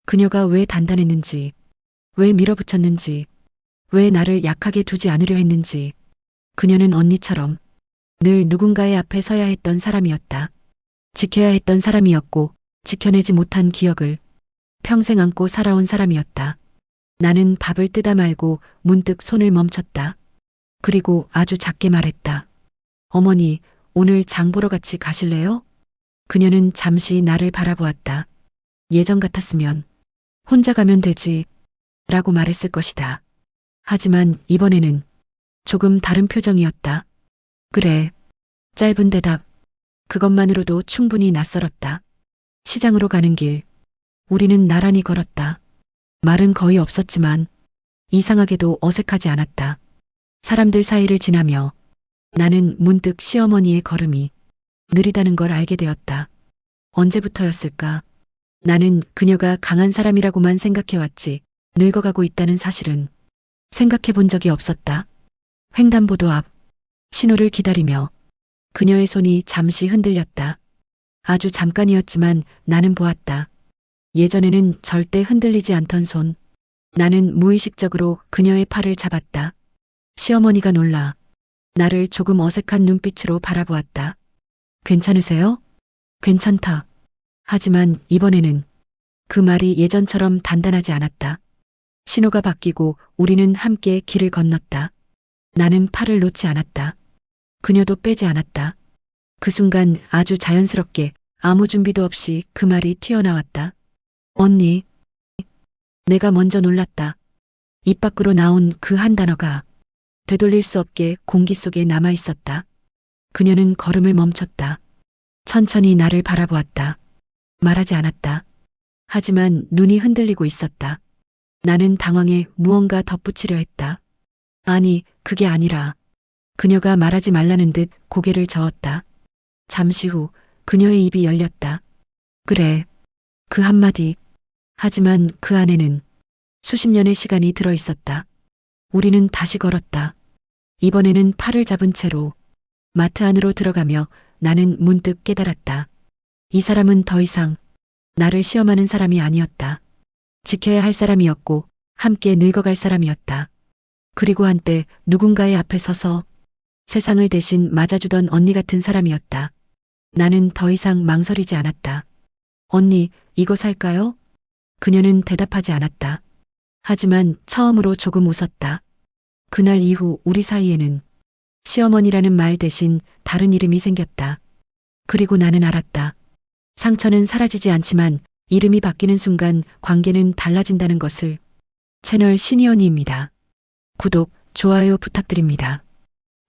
그녀가 왜 단단했는지, 왜 밀어붙였는지, 왜 나를 약하게 두지 않으려 했는지. 그녀는 언니처럼 늘 누군가의 앞에 서야 했던 사람이었다. 지켜야 했던 사람이었고 지켜내지 못한 기억을 평생 안고 살아온 사람이었다. 나는 밥을 뜨다 말고 문득 손을 멈췄다. 그리고 아주 작게 말했다. 어머니, 오늘 장 보러 같이 가실래요? 그녀는 잠시 나를 바라보았다. 예전 같았으면 혼자 가면 되지 라고 말했을 것이다. 하지만 이번에는 조금 다른 표정이었다. 그래. 짧은 대답. 그것만으로도 충분히 낯설었다. 시장으로 가는 길. 우리는 나란히 걸었다. 말은 거의 없었지만 이상하게도 어색하지 않았다. 사람들 사이를 지나며 나는 문득 시어머니의 걸음이 느리다는 걸 알게 되었다. 언제부터였을까? 나는 그녀가 강한 사람이라고만 생각해왔지 늙어가고 있다는 사실은 생각해 본 적이 없었다. 횡단보도 앞 신호를 기다리며 그녀의 손이 잠시 흔들렸다. 아주 잠깐이었지만 나는 보았다. 예전에는 절대 흔들리지 않던 손. 나는 무의식적으로 그녀의 팔을 잡았다. 시어머니가 놀라 나를 조금 어색한 눈빛으로 바라보았다. 괜찮으세요? 괜찮다. 하지만 이번에는 그 말이 예전처럼 단단하지 않았다. 신호가 바뀌고 우리는 함께 길을 건넜다. 나는 팔을 놓지 않았다. 그녀도 빼지 않았다. 그 순간 아주 자연스럽게 아무 준비도 없이 그 말이 튀어나왔다. 언니. 내가 먼저 놀랐다. 입 밖으로 나온 그 한 단어가 되돌릴 수 없게 공기 속에 남아 있었다. 그녀는 걸음을 멈췄다. 천천히 나를 바라보았다. 말하지 않았다. 하지만 눈이 흔들리고 있었다. 나는 당황해 무언가 덧붙이려 했다. 아니, 그게 아니라. 그녀가 말하지 말라는 듯 고개를 저었다. 잠시 후 그녀의 입이 열렸다. 그래. 그 한마디. 하지만 그 안에는 수십 년의 시간이 들어 있었다. 우리는 다시 걸었다. 이번에는 팔을 잡은 채로 마트 안으로 들어가며 나는 문득 깨달았다. 이 사람은 더 이상 나를 시험하는 사람이 아니었다. 지켜야 할 사람이었고 함께 늙어갈 사람이었다. 그리고 한때 누군가의 앞에 서서 세상을 대신 맞아주던 언니 같은 사람이었다. 나는 더 이상 망설이지 않았다. 언니, 이거 살까요? 그녀는 대답하지 않았다. 하지만 처음으로 조금 웃었다. 그날 이후 우리 사이에는 시어머니라는 말 대신 다른 이름이 생겼다. 그리고 나는 알았다. 상처는 사라지지 않지만 이름이 바뀌는 순간 관계는 달라진다는 것을. 채널 신이언니입니다. 구독, 좋아요 부탁드립니다.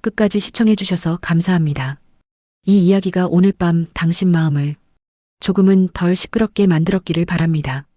끝까지 시청해주셔서 감사합니다. 이 이야기가 오늘 밤 당신 마음을 조금은 덜 시끄럽게 만들었기를 바랍니다.